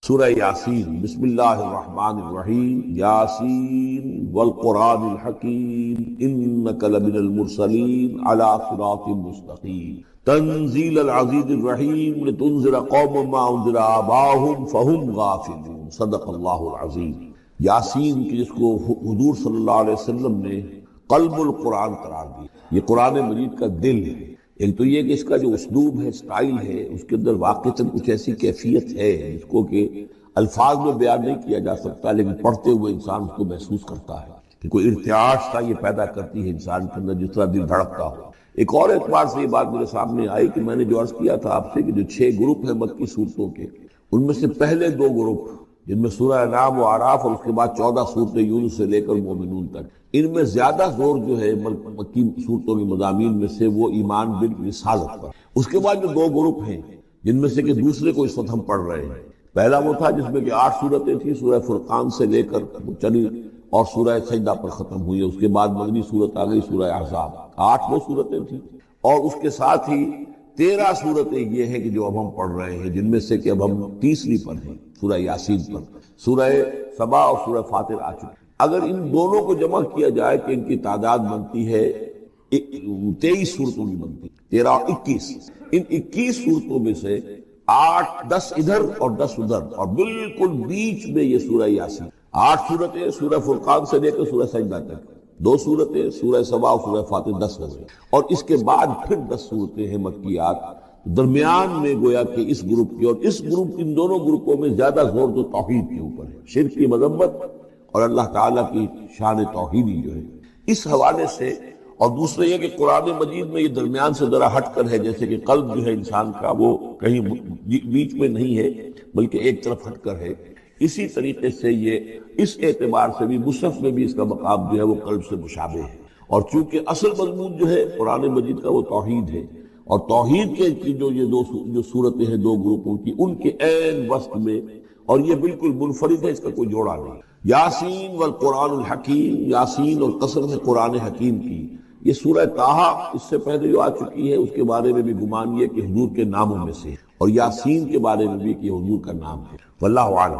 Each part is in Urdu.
سورہ یاسین، بسم اللہ الرحمن الرحیم۔ یاسین والقرآن الحکیم انک لمن المرسلین علی صراط مستقیم تنزیل العزیز الرحیم لتنذر قوما ما انذر آباؤہم فہم غافلون۔ صدق اللہ العظیم۔ یاسین کی جس کو حضور صلی اللہ علیہ وسلم نے قلب القرآن قرار دی، یہ قرآن مجید کا دل ہے۔ ایک تو یہ کہ اس کا جو اسلوب ہے، سٹائل ہے، اس کے اندر واقعتاً کچھ ایسی کیفیت ہے جس کو کہ الفاظ میں بیان نہیں کیا جا سکتا، لیکن پڑھتے ہوئے انسان اس کو محسوس کرتا ہے کہ کوئی ارتعاش سا یہ پیدا کرتی ہے انسان کے اندر، جس طرح دل دھڑکتا ہو۔ ایک اور اعتبار سے یہ بات میرے سامنے آئی کہ میں نے جو عرض کیا تھا آپ سے کہ جو 6 گروپ ہیں مکی صورتوں کے، ان میں سے پہلے 2 گروپ جن میں سورہ انعام و اعراف اور اس کے بعد 14 صورتیں یونس سے لے کر مومنون تک، ان میں زیادہ زور جو ہے مکی صورتوں کے مضامین میں سے وہ ایمان بالرسالت پر۔ اس کے بعد جو 2 گروپ ہیں جن میں سے کہ دوسرے کو اس وقت ہم پڑھ رہے ہیں، پہلا وہ تھا جس میں کہ 8 صورتیں تھیں، سورہ فرقان سے لے کر وہ چلی اور سورہ سجدہ پر ختم ہوئی۔ اس کے بعد مدنی صورت آ گئی سورہ احزاب، 8 وہ صورتیں تھیں، اور اس کے ساتھ ہی 13 صورتیں یہ ہیں کہ جو اب ہم پڑھ رہے ہیں، جن میں سے کہ اب ہم تیسری پر ہیں، سورہ یاسین پر۔ سورہ سبا اور سورہ فاطر آ چکی۔ اگر ان دونوں کو جمع کیا جائے کہ ان کی تعداد بنتی ہے 23 صورتوں کی بنتی ہے، 13 اور 21۔ ان 21 صورتوں میں سے 8-10 ادھر اور 10 ادھر، اور بالکل بیچ میں یہ سورہ یاسین۔ 8 صورتیں سورہ فرقان سے لے کر سورہ سجدہ تک، 2 صورتیں سورہ سبا اور سورہ فاطر، 10 ہو گئے، اور اس کے بعد پھر 10 صورتیں ہیں مکیات۔ درمیان میں گویا کہ اس گروپ کی اور اس گروپ، ان دونوں گروپوں میں زیادہ زور تو توحید کے اوپر ہے، شرک کی مذمت اور اللہ تعالیٰ کی شان توحیدی جو ہے، اس حوالے سے۔ اور دوسرے یہ کہ قرآن مجید میں یہ درمیان سے ذرا ہٹ کر ہے، جیسے کہ قلب جو ہے انسان کا وہ کہیں بیچ میں نہیں ہے بلکہ ایک طرف ہٹ کر ہے، اسی طریقے سے یہ اس اعتبار سے بھی مصحف میں بھی اس کا مقام جو ہے وہ قلب سے مشابہ ہے۔ اور چونکہ اصل مضمون جو ہے قرآن مجید کا وہ توحید ہے، اور توحید کے جو یہ 2 صورتیں ہیں 2 گروپوں کی، ان کے عین وسط میں، اور یہ بالکل منفرد ہے، اس کا کوئی جوڑا نہیں۔ یاسین والقرآن الحکیم، یاسین اور قسم ہے قرآن حکیم کی۔ یہ سورہ طٰہٰ اس سے پہلے جو آ چکی ہے، اس کے بارے میں بھی گمان یہ کہ حضور کے ناموں میں سے، اور یاسین کے بارے میں بھی کہ حضور کا نام ہے، واللہ اعلم۔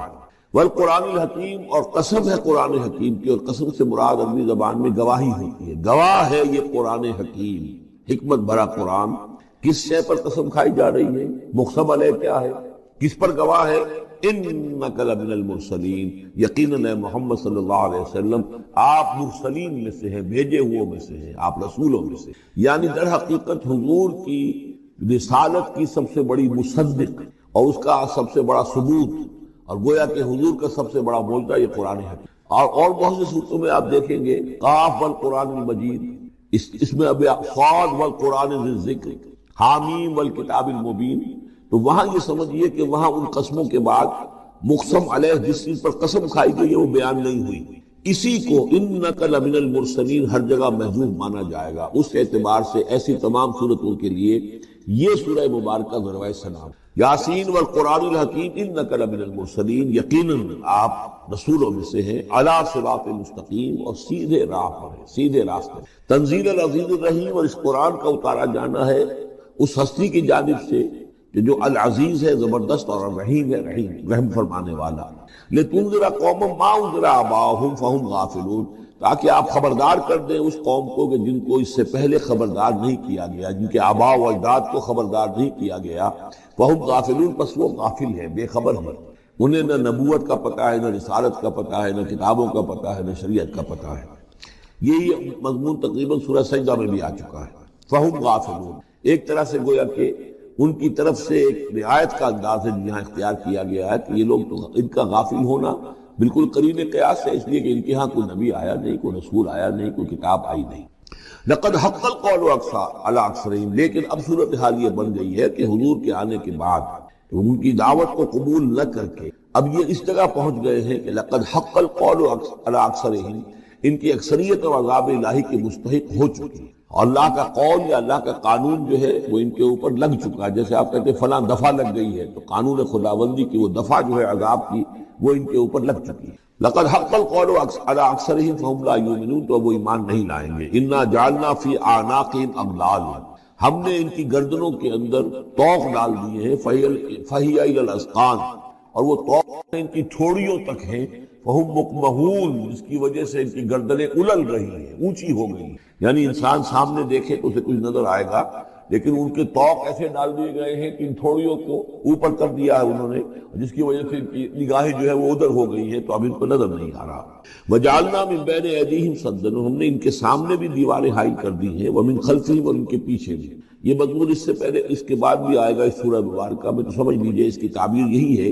والقرآن الحکیم، اور قسم ہے قرآن حکیم کی، اور قسم سے مراد عربی زبان میں گواہی ہوتی ہے، گواہ ہے یہ قرآن حکیم، حکمت بھرا قرآن۔ کس شے پر قسم کھائی جا رہی ہے؟ مقسم علیہ کیا ہے؟ کس پر گواہ ہے؟ انک لمن المرسلین، یقیناً اے محمد صلی اللہ علیہ وسلم آپ مرسلین میں سے ہیں، بھیجے ہوئے میں سے ہیں، آپ رسولوں میں سے۔ یعنی در حقیقت حضور کی رسالت کی سب سے بڑی مصدق اور اس کا سب سے بڑا ثبوت، اور گویا کہ حضور کا سب سے بڑا معجزہ یہ قرآن ہے۔ اور بہت سی صورتوں میں آپ دیکھیں گے قاف والقرآن المجید، اس میں اب صاد والقرآن ذی الذکر، حامیم والکتاب المبین۔ تو وہاں یہ سمجھیے کہ وہاں ان قسموں کے بعد مقسم علیہ جس چیز پر قسم کھائی گئی ہے وہ بیان نہیں ہوئی، اسی کو انک لمن المرسلین ہر جگہ محذوف مانا جائے گا۔ اس اعتبار سے ایسی تمام صورتوں کے لیے یہ سورہ مبارکہ ذروۂ سلام، یاسین والقرآن الحکیم انک لمن المرسلین، یقیناً آپ رسولوں میں سے ہیں، علی صراط مستقیم، اور سیدھے راہ پر ہیں، سیدھے راستے۔ تنزیل العزیز الرحیم، اور اس قرآن کا اتارا جانا ہے اس ہستی کی جانب سے کہ جو العزیز ہے، زبردست، اور الرحیم ہے، رحم فرمانے والا۔ لتنذر قوما ما انذر آباؤہم فہم غافلون، تاکہ آپ خبردار کر دیں اس قوم کو کہ جن کو اس سے پہلے خبردار نہیں کیا گیا، جن کے آباء و اجداد کو خبردار نہیں کیا گیا، فہم غافلون، پس وہ غافل ہیں، بے خبر ہیں، انہیں نہ نبوت کا پتہ ہے، نہ رسالت کا پتہ ہے، نہ کتابوں کا پتہ ہے، نہ شریعت کا پتہ ہے۔ یہی مضمون تقریباً سورہ سجدہ میں بھی آ چکا ہے، فہم غافلون۔ ایک طرح سے گویا کہ ان کی طرف سے ایک رعایت کا انداز ہے یہاں اختیار کیا گیا ہے کہ یہ لوگ تو ان کا غافل ہونا بالکل قریب قیاس ہے، اس لیے کہ ان کے ہاں کوئی نبی آیا نہیں، کوئی رسول آیا نہیں، کوئی کتاب آئی نہیں۔ لقد حق القول علی اکثرہم، لیکن اب صورتحال یہ بن گئی ہے کہ حضور کے آنے کے بعد ان کی دعوت کو قبول نہ کر کے اب یہ اس جگہ پہنچ گئے ہیں کہ لقد حق القول علی اکثرہم، ان کی اکثریت اور عذاب الہی کے مستحق ہو چکی ہے، اور اللہ کا قول یا اللہ کا قانون جو ہے وہ ان کے اوپر لگ چکا ہے۔ جیسے آپ کہتے ہیں فلاں دفعہ لگ گئی ہے، تو قانون خداوندی کی وہ دفعہ جو ہے عذاب کی وہ ان کے اوپر لگ چکی ہے۔ لقد حق القول علی اکثرہم فہم لا یؤمنون، تو وہ ایمان نہیں لائیں گے۔ انا جعلنا فی اعناقہم اغلال، ہم نے ان کی گردنوں کے اندر طوق ڈال دیے ہیں، فہی الی الاذقان، اور وہ توق ان کی تھوڑیوں تک ہیں، فہم مقمحون، جس کی وجہ سے ان کی گردنیں الل رہی ہیں، اونچی ہو گئی ہیں۔ یعنی انسان سامنے دیکھے تو اسے کچھ نظر آئے گا، لیکن ان کے توق ایسے ڈال دیے گئے ہیں کہ ان تھوڑیوں کو اوپر کر دیا ہے انہوں نے، جس کی وجہ سے ان کی نگاہیں جو ہے وہ ادھر ہو گئی ہیں، تو اب ان کو نظر نہیں آ رہا۔ وَجَعَلْنَا مِن بَيْنِ أَيْدِيهِمْ سَدًّا، ہم نے ان کے سامنے بھی دیواریں حائل کر دی ہیں، وَمِن خَلْفِهِمْ، اور ان کے پیچھے بھی۔ یہ مضمون اس سے پہلے اس کے بعد بھی آئے گا اس سورہ مبارکہ میں، تو سمجھ لیجئے اس کی تعبیر یہی ہے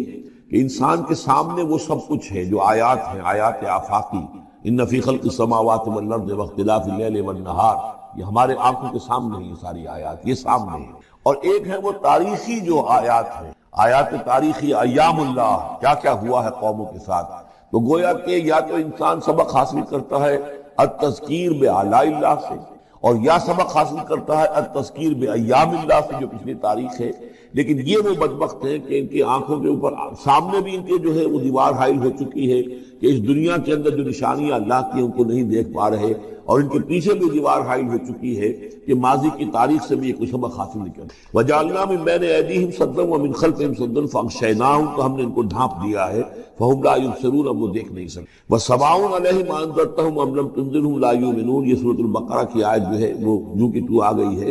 کہ انسان کے سامنے وہ سب کچھ ہے جو آیات ہیں، آیات آفاقی، ان فی خلق السماوات والارض واختلاف اللیل والنہار، یہ ہمارے آنکھوں کے سامنے ہیں، یہ ساری آیات یہ سامنے ہیں۔ اور ایک ہے وہ تاریخی جو آیات ہیں، آیات تاریخی، ایام اللہ، کیا کیا ہوا ہے قوموں کے ساتھ۔ تو گویا کہ یا تو انسان سبق حاصل کرتا ہے التذکیر بآلاء اللہ سے، اور یا سبق حاصل کرتا ہے التذکیر بایام اللہ سے جو پچھلی تاریخ ہے۔ لیکن یہ وہ بدبخت ہیں کہ ان کی آنکھوں کے اوپر سامنے بھی ان کے جو ہے وہ دیوار حائل ہو چکی ہے کہ اس دنیا کے اندر جو نشانیاں اللہ کی ان کو نہیں دیکھ پا رہے، اور ان کے پیچھے بھی دیوار حائل ہو چکی ہے کہ ماضی کی تاریخ سے بھی یہ کوئی سبق حاصل نہیں کرتے۔ وَجَعَلْنَا مِن بَيْنِ أَيْدِيهِمْ سَدًّا وَمِنْ خَلْفِهِمْ سَدًّا فَأَغْشَيْنَاهُمْ، تو ہم نے ان کو ڈھانپ دیا ہے، فَهُمْ لَا يُبْصِرُونَ، اب وہ دیکھ نہیں سکتے۔ وَسَوَاءٌ عَلَيْهِمْ أَنذَرْتَهُمْ أَمْ لَمْ تُنذِرْهُمْ لَا يُؤْمِنُونَ، یہ سورۃ البقرہ کی آیت جو ہے وہ جو کی تو آ گئی ہے۔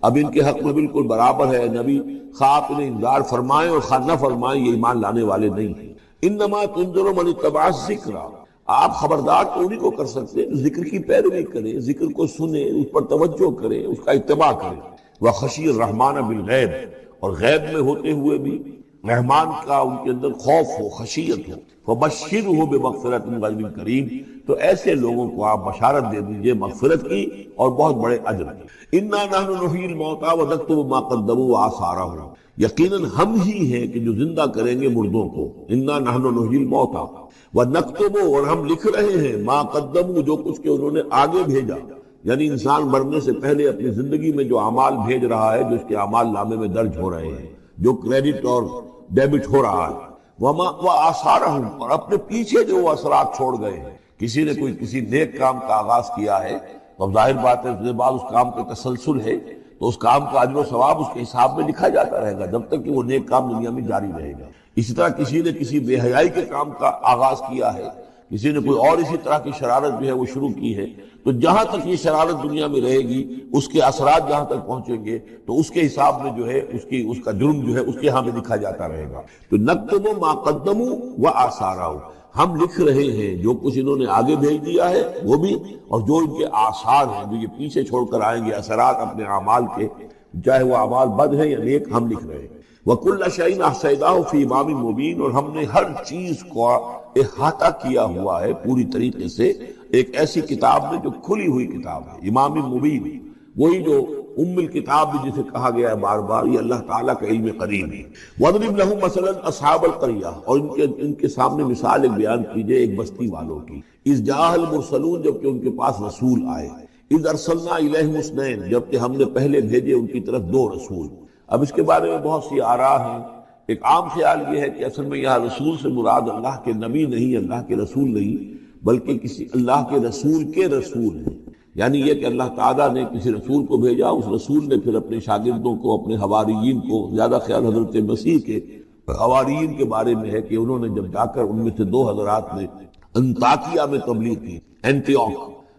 اب ان کے حق میں بالکل برابر ہے، نبی خواہ آپ انہیں انذار فرمائیں اور خواہ نہ فرمائیں، یہ ایمان لانے والے نہیں ہیں۔ انما تنذر من اتبع الذکر، آپ خبردار تو انہیں کو کر سکتے ہیں جو ذکر کی پیروی کرے، ذکر کو سنے، اس پر توجہ کرے، اس کا اتباع کرے۔ وخشی الرحمن بالغیب، اور غیب میں ہوتے ہوئے بھی رحمان کا ان کے اندر خوف ہو، خشیت ہو۔ فبشرہ بمغفرۃ من رب کریم، تو ایسے لوگوں کو آپ بشارت دے دیجئے مغفرت کی اور بہت بڑے اجر کی۔ انا نحن نحیی الموتى ونکتب ما قدموا وآثارهم، یقیناً ہم ہی ہیں کہ جو زندہ کریں گے مردوں کو۔ انا نحن نحیی الموتى ونکتب، اور ہم لکھ رہے ہیں ما قدموا، جو کچھ کہ انہوں نے آگے بھیجا، یعنی انسان مرنے سے پہلے اپنی زندگی میں جو اعمال بھیج رہا ہے، جو اس کے اعمال نامے میں درج ہو رہے ہیں، جو کریڈٹ اور ڈیبٹ ہو رہا ہے۔ وآثارهم، اور اپنے پیچھے جو وہ اثرات چھوڑ گئے ہیں۔ کسی نے کوئی کسی نیک کام کا آغاز کیا ہے تو ظاہر بات ہے اس کے بعد اس کام کا تسلسل ہے، تو اس کام کا اجر و ثواب اس کے حساب میں لکھا جاتا رہے گا جب تک کہ وہ نیک کام دنیا میں جاری رہے گا۔ اسی طرح کسی نے کسی بے حیائی کے کام کا آغاز کیا ہے، کسی نے کوئی اور اسی طرح کی شرارت جو ہے وہ شروع کی ہے، تو جہاں تک یہ شرارت دنیا میں رہے گی، اس کے اثرات جہاں تک پہنچیں گے تو اس کے حساب میں جو ہے اس کا جرم جو ہے اس کے ہاں میں لکھا جاتا رہے گا۔ تو نکتب ما قدموا وآثارهم، ہم لکھ رہے ہیں جو کچھ انہوں نے آگے بھیج دیا ہے وہ بھی، اور جو ان کے آثار ہیں جو یہ پیچھے چھوڑ کر آئیں گے اثرات اپنے اعمال کے، چاہے وہ اعمال بد ہیں یا نیک، ہم لکھ رہے ہیں۔ وَكُلَّ شَيْءٍ أَحْصَيْنَاهُ فِي إِمَامٍ مُبِينٍ، اور ہم نے ہر چیز کو احاطہ کیا ہوا ہے پوری طریقے سے ایک ایسی کتاب میں جو کھلی ہوئی کتاب ہے، امام مبین، وہی جو ام الکتاب بھی جسے کہا گیا ہے بار بار، یہ اللہ تعالیٰ کا علم قریب ہے۔ وَاضْرِبْ لَهُم مَثَلًا أَصْحَابَ الْقَرْيَةِ، اور ان کے سامنے مثال ایک بیان کیجئے ایک بستی والوں کی۔ اِذْ جَاءَ الْمُرْسَلُونَ، جبکہ ان کے پاس رسول آئے۔ اِذْ أَرْسَلْنَا إِلَيْهِمُ اثْنَيْنِ، جبکہ ہم نے پہلے بھیجے ان کی طرف دو رسول۔ اب اس کے بارے میں بہت سی آراء ہیں۔ ایک عام خیال یہ ہے کہ اصل میں یہاں رسول سے مراد اللہ کے نبی نہیں، اللہ کے رسول نہیں، بلکہ کسی اللہ کے رسول ہیں، یعنی یہ کہ اللہ تعالیٰ نے کسی رسول کو بھیجا، اس رسول نے پھر اپنے شاگردوں کو، اپنے حواریین کو، زیادہ خیال حضرت مسیح کے حواریین کے بارے میں ہے کہ انہوں نے جب جا کر ان میں سے دو حضرات نے انطاکیہ میں تبلیغ کی۔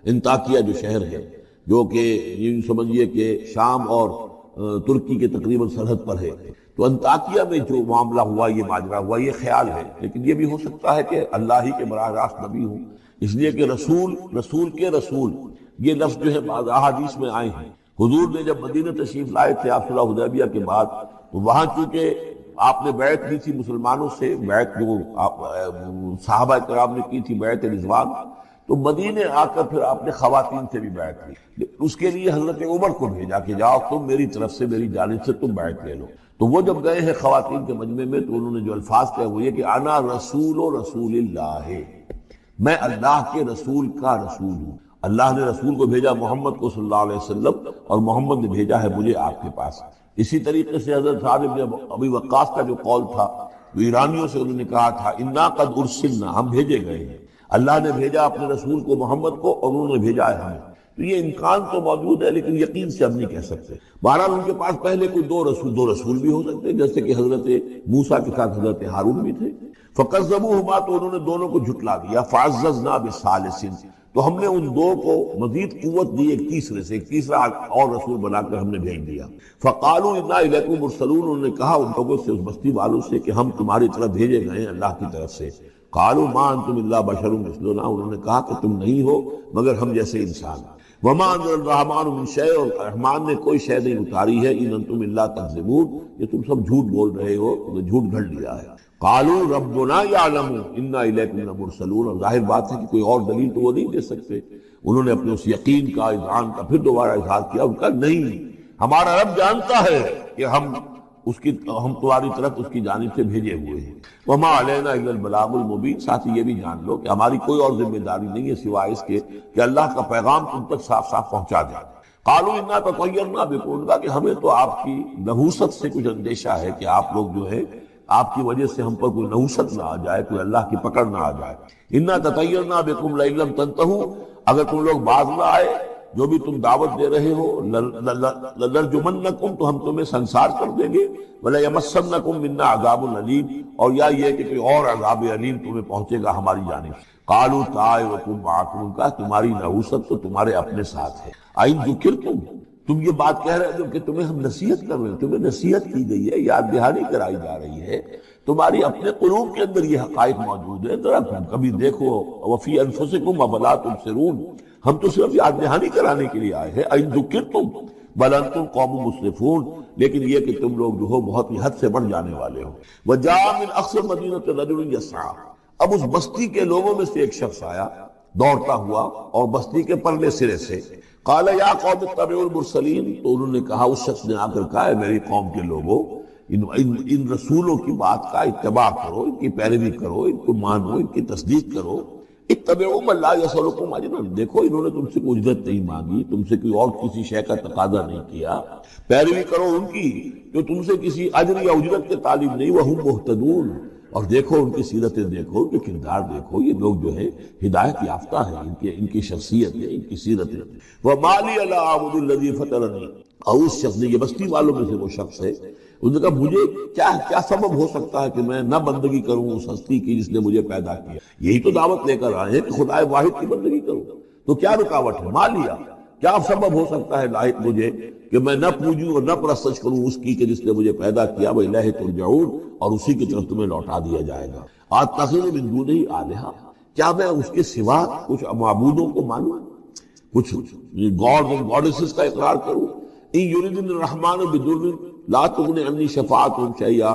انطاکیہ جو شہر ہے، جو کہ یہ سمجھیے کہ شام اور ترکی کے تقریباً سرحد پر ہے، تو انطاکیہ میں جو معاملہ ہوا، یہ ماجرا ہوا، یہ خیال ہے، لیکن یہ بھی ہو سکتا ہے کہ اللہ ہی کے براہ راست نبی ہوں، اس لیے کہ رسول کے رسول یہ لفظ جو ہے بعض احادیث میں آئے ہیں۔ حضور نے جب مدینہ تشریف لائے تھے آپ صلح حدیبیہ کے بعد، تو وہاں چونکہ آپ نے بیعت کی تھی مسلمانوں سے، بیعت جو صحابہ کرام نے کی تھی بیعت رضوان، تو مدینے آ کر پھر آپ نے خواتین سے بھی بیعت کی۔ اس کے لیے حضرت عمر کو بھیجا کہ جاؤ تم میری طرف سے، میری جانب سے تم بیعت لے لو۔ تو وہ جب گئے ہیں خواتین کے مجمع میں تو انہوں نے جو الفاظ کہے وہ یہ کہ انا رسول اللہ، میں اللہ کے رسول کا رسول ہوں۔ اللہ نے رسول کو بھیجا محمد کو صلی اللہ علیہ وسلم، اور محمد نے بھیجا ہے مجھے آپ کے پاس۔ اسی طریقے سے حضرت سعد بن ابی وقاص کا جو قول تھا، وہ ایرانیوں سے انہوں نے کہا تھا انا قد ارسلنا، ہم بھیجے گئے ہیں، اللہ نے بھیجا اپنے رسول کو محمد کو، اور انہوں نے بھیجا ہے ہمیں۔ تو یہ امکان تو موجود ہے لیکن یقین سے ہم نہیں کہہ سکتے۔ بہرحال ان کے پاس پہلے کوئی دو رسول بھی ہو سکتے ہیں، جیسے کہ حضرت موسیٰ کے ساتھ حضرت ہارون بھی تھے۔ فَكَذَّبُوهُمَا، تو انہوں نے دونوں کو جھٹلا دیا۔ فَعَزَّزْنَا بِثَالِثٍ، تو ہم نے ان دو کو مزید قوت دی ایک تیسرے سے، ایک تیسرا اور رسول بنا کر ہم نے بھیج دیا۔ فَقَالُوا إِنَّا إِلَيْكُم مُرْسَلُونَ، انہوں نے کہا ان لوگوں سے، اس بستی والوں سے، کہ ہم تمہاری طرف بھیجے گئے ہیں اللہ کی طرف سے۔ قَالُوا مَا أَنتُمْ إِلَّا بَشَرٌ مِثْلُنَا، انہوں نے کہا کہ تم نہیں ہو مگر ہم جیسے انسان۔ وَمَا أَنزَلَ الرَّحْمَٰنُ مِن شَيْءٍ، اور رحمان نے کوئی شے نہیں اتاری ہے۔ إِنْ أَنتُمْ إِلَّا تَكْذِبُونَ، یہ تم سب جھوٹ بول رہے ہو، جھوٹ گھڑ لیا ہے۔ قالوا ربنا يعلم انا الیکم لمرسلون، اور ظاہر بات ہے کہ کوئی اور دلیل تو وہ نہیں دے سکتے۔ انہوں نے اپنے اس یقین کا، اذعان کا پھر دوبارہ اظہار کیا، ان کا نہیں، ہمارا رب جانتا ہے کہ ہم تمہاری طرف اس کی جانب سے بھیجے ہوئے ہیں۔ وما علینا الا البلاغ المبین، ساتھ یہ بھی جان لو کہ ہماری کوئی اور ذمہ داری نہیں ہے سوائے اس کے کہ اللہ کا پیغام تم تک صاف صاف پہنچا دیں۔ قالوا انا تطیرنا بکم، کہ ہمیں تو آپ کی نحوست سے کچھ اندیشہ ہے کہ آپ لوگ جو ہے آپ کی وجہ سے ہم پر کوئی نحوست نہ آ جائے، کوئی اللہ کی پکڑ نہ آ جائے۔ انا تطیرنا بکم لئن لم تنتہوا، اگر تم لوگ باز نہ آئے جو بھی تم دعوت دے رہے ہو، لنرجمنکم، تو ہم تمہیں سنسار کر دیں گے، ولیمسنکم منا عذاب علیم، اور یا یہ کہ کوئی اور عذاب علیم تمہیں پہنچے گا ہماری جانب سے۔ قالوا طائرکم معکم، کہا تمہاری نحوست تو تمہارے اپنے ساتھ ہے۔ ان ذکرتم، تم یہ بات کہہ رہے ہو کہ تمہیں ہم نصیحت کر رہے ہیں، تمہیں نصیحت کی گئی ہے، یاد دہانی کرائی جا رہی ہے، تمہاری اپنے قلوب کے اندر یہ حقائق موجود ہیں، ذرا کبھی دیکھو۔ وفی انفسکم افلا تبصرون، ہم تو صرف یاد دہانی کرانے کے لیے آئے ہیں۔ ان ذکرتم بل انتم قوم مسرفون، لیکن یہ کہ تم لوگ جو ہو بہت ہی حد سے بڑھ جانے والے ہو۔ وجاء من اقصى المدینة رجل یسعى، اب اس بستی کے لوگوں میں سے ایک شخص آیا دوڑتا ہوا، اور بستی کے پرلے سرے سے۔ قال یا قوم اتبعوا المرسلین، تو انہوں نے کہا، اس شخص نے آ کر کہا، ہے میری قوم کے لوگوں، ان رسولوں کی بات کا اتباع کرو، ان کی پیروی کرو، ان کو مانو، ان کی تصدیق کرو۔ اتبعوا من لا يسألكم اجرا، دیکھو انہوں نے تم سے کوئی اجرت نہیں مانگی، تم سے کوئی اور کسی شے کا تقاضا نہیں کیا، پیروی کرو ان کی جو تم سے کسی اجر یا اجرت کے طالب نہیں۔ وہم مہتدون، اور دیکھو ان کی سیرتیں دیکھو، ان کے کردار دیکھو، یہ لوگ جو ہے ہدایت یافتہ ہیں، ان کی شخصیت ہے، ان کی سیرت ہے۔ وَمَا لِيَ لَا أَعْبُدُ الَّذِي فَطَرَنِي، اور اس شخص نے، یہ بستی والوں میں سے وہ شخص ہے، انہوں نے کہا مجھے کیا سبب ہو سکتا ہے کہ میں نہ بندگی کروں اس ہستی کی جس نے مجھے پیدا کیا؟ یہی تو دعوت لے کر آئے ہیں کہ خدا واحد کی بندگی کروں، تو کیا رکاوٹ ہے؟ مالیا، کیا سبب ہو سکتا ہے لاحق مجھے کہ میں نہ پوجوں اور نہ پرستش کروں اس کی کہ جس نے مجھے پیدا کیا؟ وَإِلَيْهِ تُرْجَعُونَ، اور اسی کی طرف تمہیں لوٹا دیا جائے گا۔ أَتَّخِذُ مِن دُونِهِ آلِهَةً، کیا میں اس کے سوا کچھ معبودوں کو مانوں، کچھ گاڈ اور گاڈیسز کا اقرار کروں؟ إِن يُرِدْنِ الرَّحْمَٰنُ بِضُرٍّ لَا تُغْنِ عَنِّي شَفَاعَتُهُمْ شَيْئًا،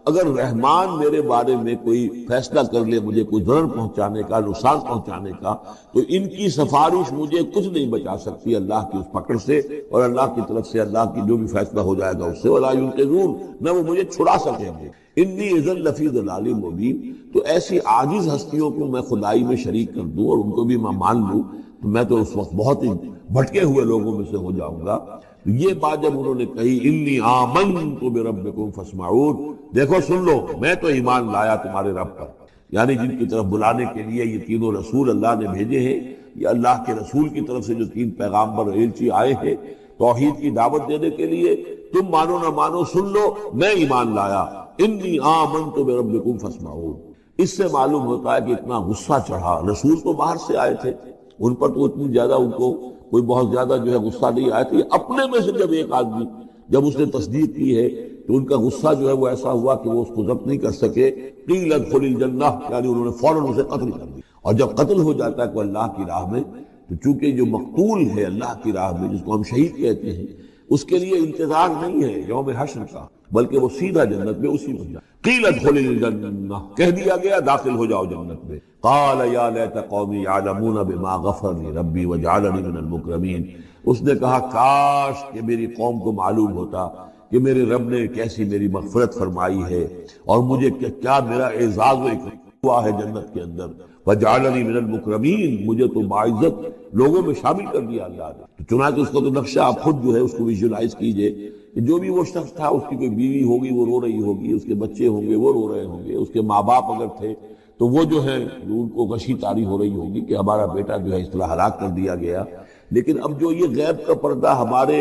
اگر رحمان میرے بارے میں کوئی فیصلہ کر لے، مجھے کوئی ضرر پہنچانے کا، نقصان پہنچانے کا، تو ان کی سفارش مجھے کچھ نہیں بچا سکتی اللہ کی اس پکڑ سے، اور اللہ کی طرف سے اللہ کی جو بھی فیصلہ ہو جائے گا اس سے۔ وَلَا يُنقِذُونَ، نہ وہ مجھے چھڑا سکیں گے۔ انی اذا لفی ضلال مبین، تو ایسی عاجز ہستیوں کو میں خدائی میں شریک کر دوں اور ان کو بھی میں مان لوں تو میں تو اس وقت بہت ہی بھٹکے ہوئے لوگوں میں سے ہو جاؤں گا۔ یہ بات جب انہوں نے کہی، انی آمنت بربکم فاسمعون، دیکھو سن لو، میں تو ایمان لایا تمہارے رب پر، یعنی جن کی طرف بلانے کے لیے یہ تینوں رسول اللہ نے بھیجے ہیں، یہ اللہ کے رسول کی طرف سے جو تین پیغامبر ایلچی آئے ہیں توحید کی دعوت دینے کے لیے، تم مانو نہ مانو سن لو، میں ایمان لایا۔ انی آمنت بربکم فاسمعون، اس سے معلوم ہوتا ہے کہ اتنا غصہ چڑھا۔ رسول تو باہر سے آئے تھے، ان پر تو اتنی زیادہ ان کو کوئی بہت زیادہ جو ہے غصہ نہیں آیا تھا۔ اپنے میں سے جب ایک آدمی جب اس نے تصدیق کی ہے تو ان کا غصہ جو ہے وہ ایسا ہوا کہ وہ اس کو ضبط نہیں کر سکے۔ قیل ادخل الجنہ، یعنی انہوں نے فوراً اسے قتل کر دیا۔ اور جب قتل ہو جاتا ہے کوئی اللہ کی راہ میں، تو چونکہ جو مقتول ہے اللہ کی راہ میں، جس کو ہم شہید کہتے ہیں، اس کے لیے انتظار نہیں ہے یوم حشر کا، بلکہ وہ سیدھا جنت میں اسی وقت جائے۔ قیل ادخل الجنہ، کہہ دیا گیا داخل ہو جاؤ جنت میں۔ قال یا لیت قومی یعلمون بما غفر لی ربی وجعلنی من المکرمین، اس نے کہا کاش کہ میری قوم کو معلوم ہوتا کہ میرے رب نے کیسی میری مغفرت فرمائی ہے اور مجھے کیا میرا اعزاز و اکرام ہوا ہے جنت کے اندر۔ وجعلنی من المکرمین، مجھے تو باعزت لوگوں میں شامل کر دیا اللہ نے۔ تو چنانچہ اس کا تو نقشہ آپ خود جو ہے اس کو ویژولائز کیجئے کہ جو بھی وہ شخص تھا، اس کی کوئی بیوی ہوگی وہ رو رہی ہوگی، اس کے بچے ہوں گے وہ رو رہے ہوں گے، اس کے ماں باپ اگر تھے تو وہ جو ہے ان کو غشی طاری ہو رہی ہوگی کہ ہمارا بیٹا جو ہے اس طرح ہلاک کر دیا گیا۔ لیکن اب جو یہ غیب کا پردہ ہمارے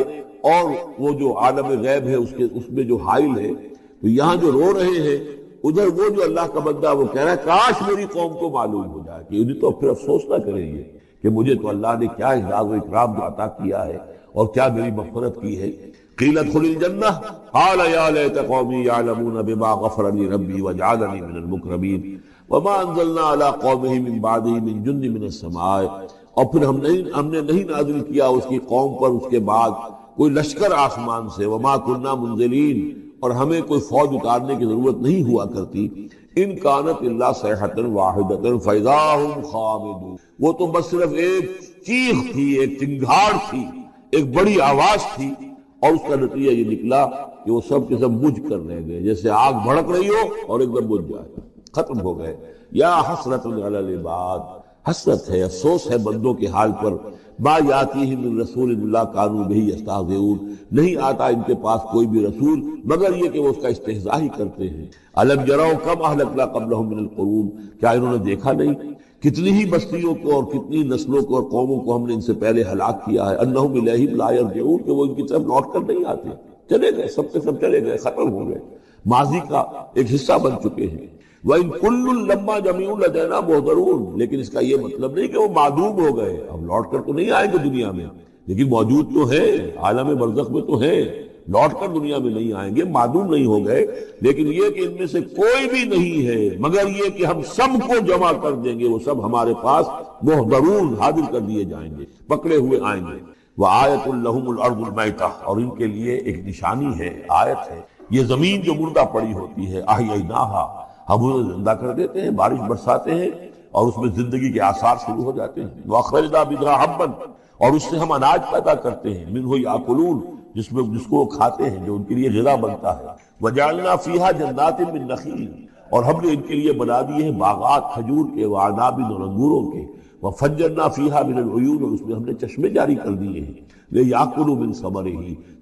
اور وہ جو عالم غیب ہے اس میں جو حائل ہے، تو یہاں جو رو رہے ہیں، ادھر وہ جو اللہ کا بندہ وہ کہہ رہا ہے کاش میری قوم کو معلوم ہو جائے، کہ انہیں تو پھر افسوس نہ کریں گے کہ مجھے تو اللہ نے کیا اعزاز و اکرام جو عطا کیا ہے اور کیا میری مغفرت کی ہے۔ قیل ادخل الجنہ قال یا لیت قومی یعلمون بما غفر لی ربی وجعلنی من المکرمین وما انزلنا علی قومہ من بعدہ من جند من السماء، اور پھر ہم نے نہیں نازل کیا اس کی قوم پر اس کے بعد کوئی لشکر آسمان سے، وما كنا منزلین، اور ہمیں کوئی فوج اتارنے کی ضرورت نہیں ہوا کرتی، ان کانت الا صیحۃ واحدۃ فاذا هم خامدون، وہ تو بس صرف ایک چیخ تھی، ایک چنگھاڑ تھی، ایک بڑی آواز تھی، اور اس کا نتیجہ یہ نکلا کہ وہ سب کے سب بجھ کر رہ گئے، جیسے آگ بھڑک رہی ہو اور ایک دم بجھ جائے، ختم ہو گئے۔ یا حسرۃ علی العباد، حسرت ہے، افسوس ہے بندوں کے حال پر، ما یاتیہم من رسول اللہ کانوا بہ یستہزئون، نہیں آتا ان کے پاس کوئی بھی رسول مگر یہ کہ وہ اس کا استہزاء ہی کرتے ہیں۔ الم یروا کم اہلکنا قبلہم من القرون، کیا انہوں نے دیکھا نہیں کتنی ہی بستیوں کو اور کتنی نسلوں کو اور قوموں کو ہم نے ان سے پہلے ہلاک کیا ہے، انہم الیہم لا یرجعون، کہ وہ ان کی طرف لوٹ کر نہیں آتے، چلے گئے، سب کے سب چلے گئے، ختم ہو گئے، ماضی کا ایک حصہ بن چکے ہیں۔ وَإِن كُلٌّ لَمَّا جَمِيعٌ لَدَيْنَا مُحْضَرُونَ، لیکن اس کا یہ مطلب نہیں کہ وہ معدوم ہو گئے، اب لوٹ کر تو نہیں آئیں گے دنیا میں، لیکن موجود تو ہیں، عالم برزخ میں تو ہیں، لوٹ کر دنیا میں نہیں آئیں گے، معدوم نہیں ہو گئے، لیکن یہ کہ ان میں سے کوئی بھی نہیں ہے مگر یہ کہ ہم سب کو جمع کر دیں گے، وہ سب ہمارے پاس محضرون، حاضر کر دیے جائیں گے، پکڑے ہوئے آئیں گے۔ وَآیَةٌ لَهُمُ الْأَرْضُ الْمَيْتَةُ، اور ان کے لیے ایک نشانی ہے، آیت ہے، یہ زمین جو مردہ پڑی ہوتی ہے، أَحْيَيْنَاهَا، ہم اسے زندہ کر دیتے ہیں، بارش برساتے ہیں اور اس میں زندگی کے آثار شروع ہو جاتے ہیں۔ وَأَخْرَجْنَا مِنْهَا حَبًّا، اور اس سے ہم اناج پیدا کرتے ہیں، مِنْهُ يَأْكُلُونَ، جس کو وہ کھاتے ہیں، جو ان کے لیے غذا بنتا ہے۔ وَجَعَلْنَا فِيهَا جَنَّاتٍ مِّن نَخِيلٍ، اور ہم نے ان کے لیے بنا دیے ہیں باغات کھجور کے، وَأَعْنَابٍ، اور انگوروں کے، وَفَجَّرْنَا فِيهَا مِنَ الْعُيُونِ، اور اس میں ہم نے چشمے جاری کر دیے ہیں، لِيَأْكُلُوا مِن ثَمَرِهِ،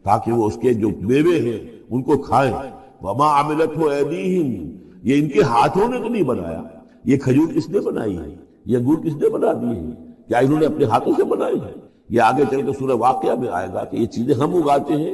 تاکہ وہ اس کے جو میوے ہیں ان کو کھائیں۔ وَمَا عَمِلَتْهُ أَيْدِيهِمْ، یہ ان کے ہاتھوں نے تو نہیں بنایا، یہ کھجور کس نے بنائی ہے، یہ انگور کس نے بنا دیے ہیں، کیا انہوں نے اپنے ہاتھوں سے بنائے ہیں؟ یہ آگے چل کے سورہ واقعہ میں آئے گا کہ یہ چیزیں ہم اگاتے ہیں،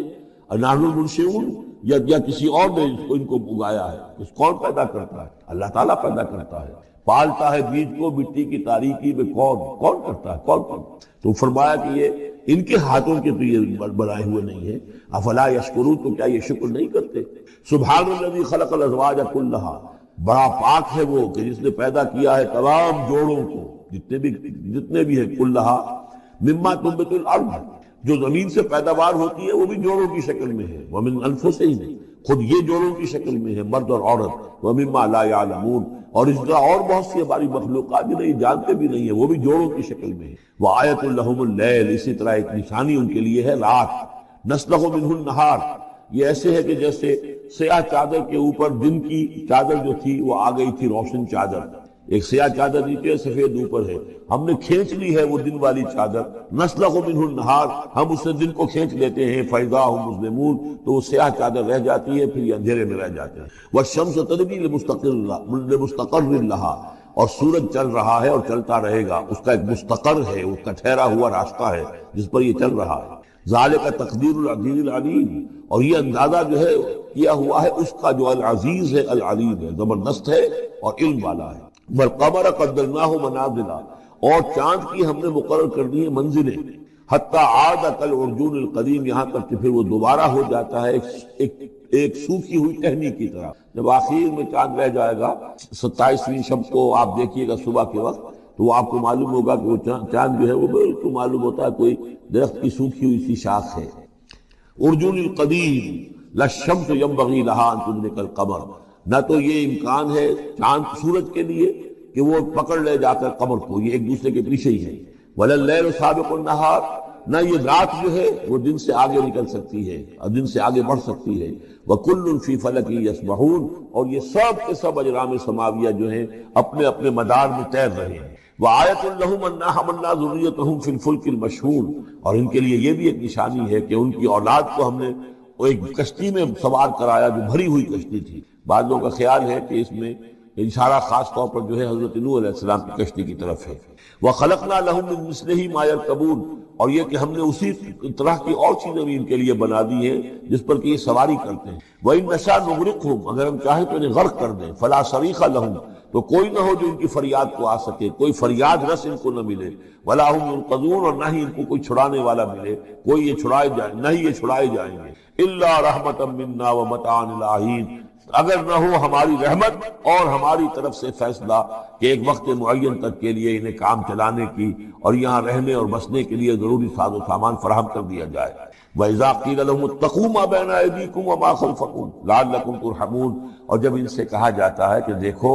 نحن المنشئون، یا کسی اور نے ان کو اگایا ہے، اس کون پیدا کرتا ہے؟ اللہ تعالیٰ پیدا کرتا ہے، پالتا ہے بیج کو مٹی کی تاریکی میں، کون کرتا ہے، کون؟ تو فرمایا کہ یہ ان کے ہاتھوں کے تو یہ بنائے ہوئے نہیں ہیں۔ افلا یشکرون، تو کیا یہ شکر نہیں کرتے؟ سبحان الذی خلق الازواج کلھا، بڑا پاک ہے وہ کہ جس نے پیدا کیا ہے تمام جوڑوں کو، جتنے بھی ہیں، کلھا مما تنبت الارض، جو زمین سے پیداوار ہوتی ہے وہ بھی جوڑوں کی شکل میں ہے، ومن انفسہم، خود یہ جوڑوں کی شکل میں ہے، مرد اور عورت، ومما لا یعلمون، اور اس طرح اور بہت سی ہماری مخلوقات بھی نہیں جانتے بھی نہیں ہیں، وہ بھی جوڑوں کی شکل میں ہے۔ وآیۃ لہم اللیل، اسی طرح ایک نشانی ان کے لیے ہے رات، نسلخ منہ النہار، یہ ایسے ہے کہ جیسے سیاہ چادر کے اوپر دن کی چادر جو تھی وہ آ گئی تھی روشن چادر، ایک سیاہ چادر نیچے سفید اوپر ہے، ہم نے کھینچ لی ہے وہ دن والی چادر، نسلخ منہ النہار، ہم اس سے دن کو کھینچ لیتے ہیں، فاذا هم مظلمون، تو وہ سیاہ چادر رہ جاتی ہے، پھر یہ اندھیرے میں رہ جاتے ہیں۔ والشمس تجری لمستقر لها، اور سورج چل رہا ہے اور چلتا رہے گا، اس کا ایک مستقر ہے، اس کا ٹھہرا ہوا راستہ ہے جس پر یہ چل رہا ہے۔ ذالک تقدیر العزیز العلیم، اور یہ اندازہ جو ہے کیا ہوا ہے اس کا جو العزیز ہے، العلیم ہے، زبردست ہے اور علم والا ہے۔ والقمر قدرناہ منازل، اور چاند کی ہم نے مقرر کر دی ہے منزلیں، حتی عاد کالعرجون القدیم، یہاں تک کہ پھر وہ دوبارہ ہو جاتا ہے ایک سوکھی ہوئی ٹہنی کی طرح۔ جب آخر میں چاند رہ جائے گا 27ویں شب کو آپ دیکھیے گا صبح کے وقت، تو وہ آپ کو معلوم ہوگا کہ وہ چاند جو ہے وہ بالکل معلوم ہوتا ہے کوئی درخت کی سوکھی ہوئی سی شاخ ہے۔ ارجون القدیم لا الشمس ينبغي لها ان تدرك القمر، نہ تو یہ امکان ہے چاند سورج کے لیے کہ وہ پکڑ لے جا کر قمر کو، یہ ایک دوسرے کے پیچھے ہی ہے۔ ولا الليل سابق النهار، نہ یہ رات جو ہے وہ دن سے آگے نکل سکتی ہے اور دن سے آگے بڑھ سکتی ہے۔ وَكُلٌّ فِي فَلَكٍ يَسْبَحُونَ، اور یہ سب کے سب اجرام سماویہ جو ہیں اپنے اپنے مدار میں تیر رہے ہیں۔ وَآیَةٌ لَهُمْ أَنَّا حَمَلْنَا ذُرِّيَّتَهُمْ فِي الْفُلْكِ الْمَشْحُونِ، اور ان کے لیے یہ بھی ایک نشانی ہے کہ ان کی اولاد کو ہم نے ایک کشتی میں سوار کرایا جو بھری ہوئی کشتی تھی۔ بعض لوگوں کا خیال ہے کہ اس میں اشارہ خاص طور پر جو ہے حضرت نوح علیہ السلام کی کشتی کی طرف ہے۔ وَخَلَقْنَا لَهُم مِّن مِّثْلِهِ مَا يَرْكَبُونَ، اور یہ کہ ہم نے اسی طرح کی اور چیزیں بھی ان کے لیے بنا دی ہیں جس پر کہ یہ سواری کرتے ہیں۔ وَإِن نَّشَأْ نُغْرِقْهُمْ، اگر ہم چاہیں تو انہیں غرق کر دیں، فَلَا صَرِيخَ لَهُمْ، تو کوئی نہ ہو جو ان کی فریاد کو آ سکے، کوئی فریاد رس ان کو نہ ملے، وَلَا هُمْ يُنقَذُونَ، اور نہ ہی ان کو کوئی چھڑانے والا ملے، کوئی یہ چھڑائے جائیں، نہ ہی یہ چھڑائے جائیں گے۔ إِلَّا رَحْمَةً مِّنَّا وَمَتَاعًا إِلَىٰ حِينٍ، اگر نہ ہو ہماری رحمت اور ہماری طرف سے فیصلہ کہ ایک وقت معین تک کے لیے انہیں کام چلانے کی اور یہاں رہنے اور بسنے کے لیے ضروری ساز و سامان فراہم کر دیا جائے۔ وَإِذَا قِيلَ لَهُمُ اتَّقُوا مَا بَيْنَ أَيْدِيكُمْ وَمَا خَلْفَكُمْ لَعَلَّكُمْ تُرْحَمُونَ، اور جب ان سے کہا جاتا ہے کہ دیکھو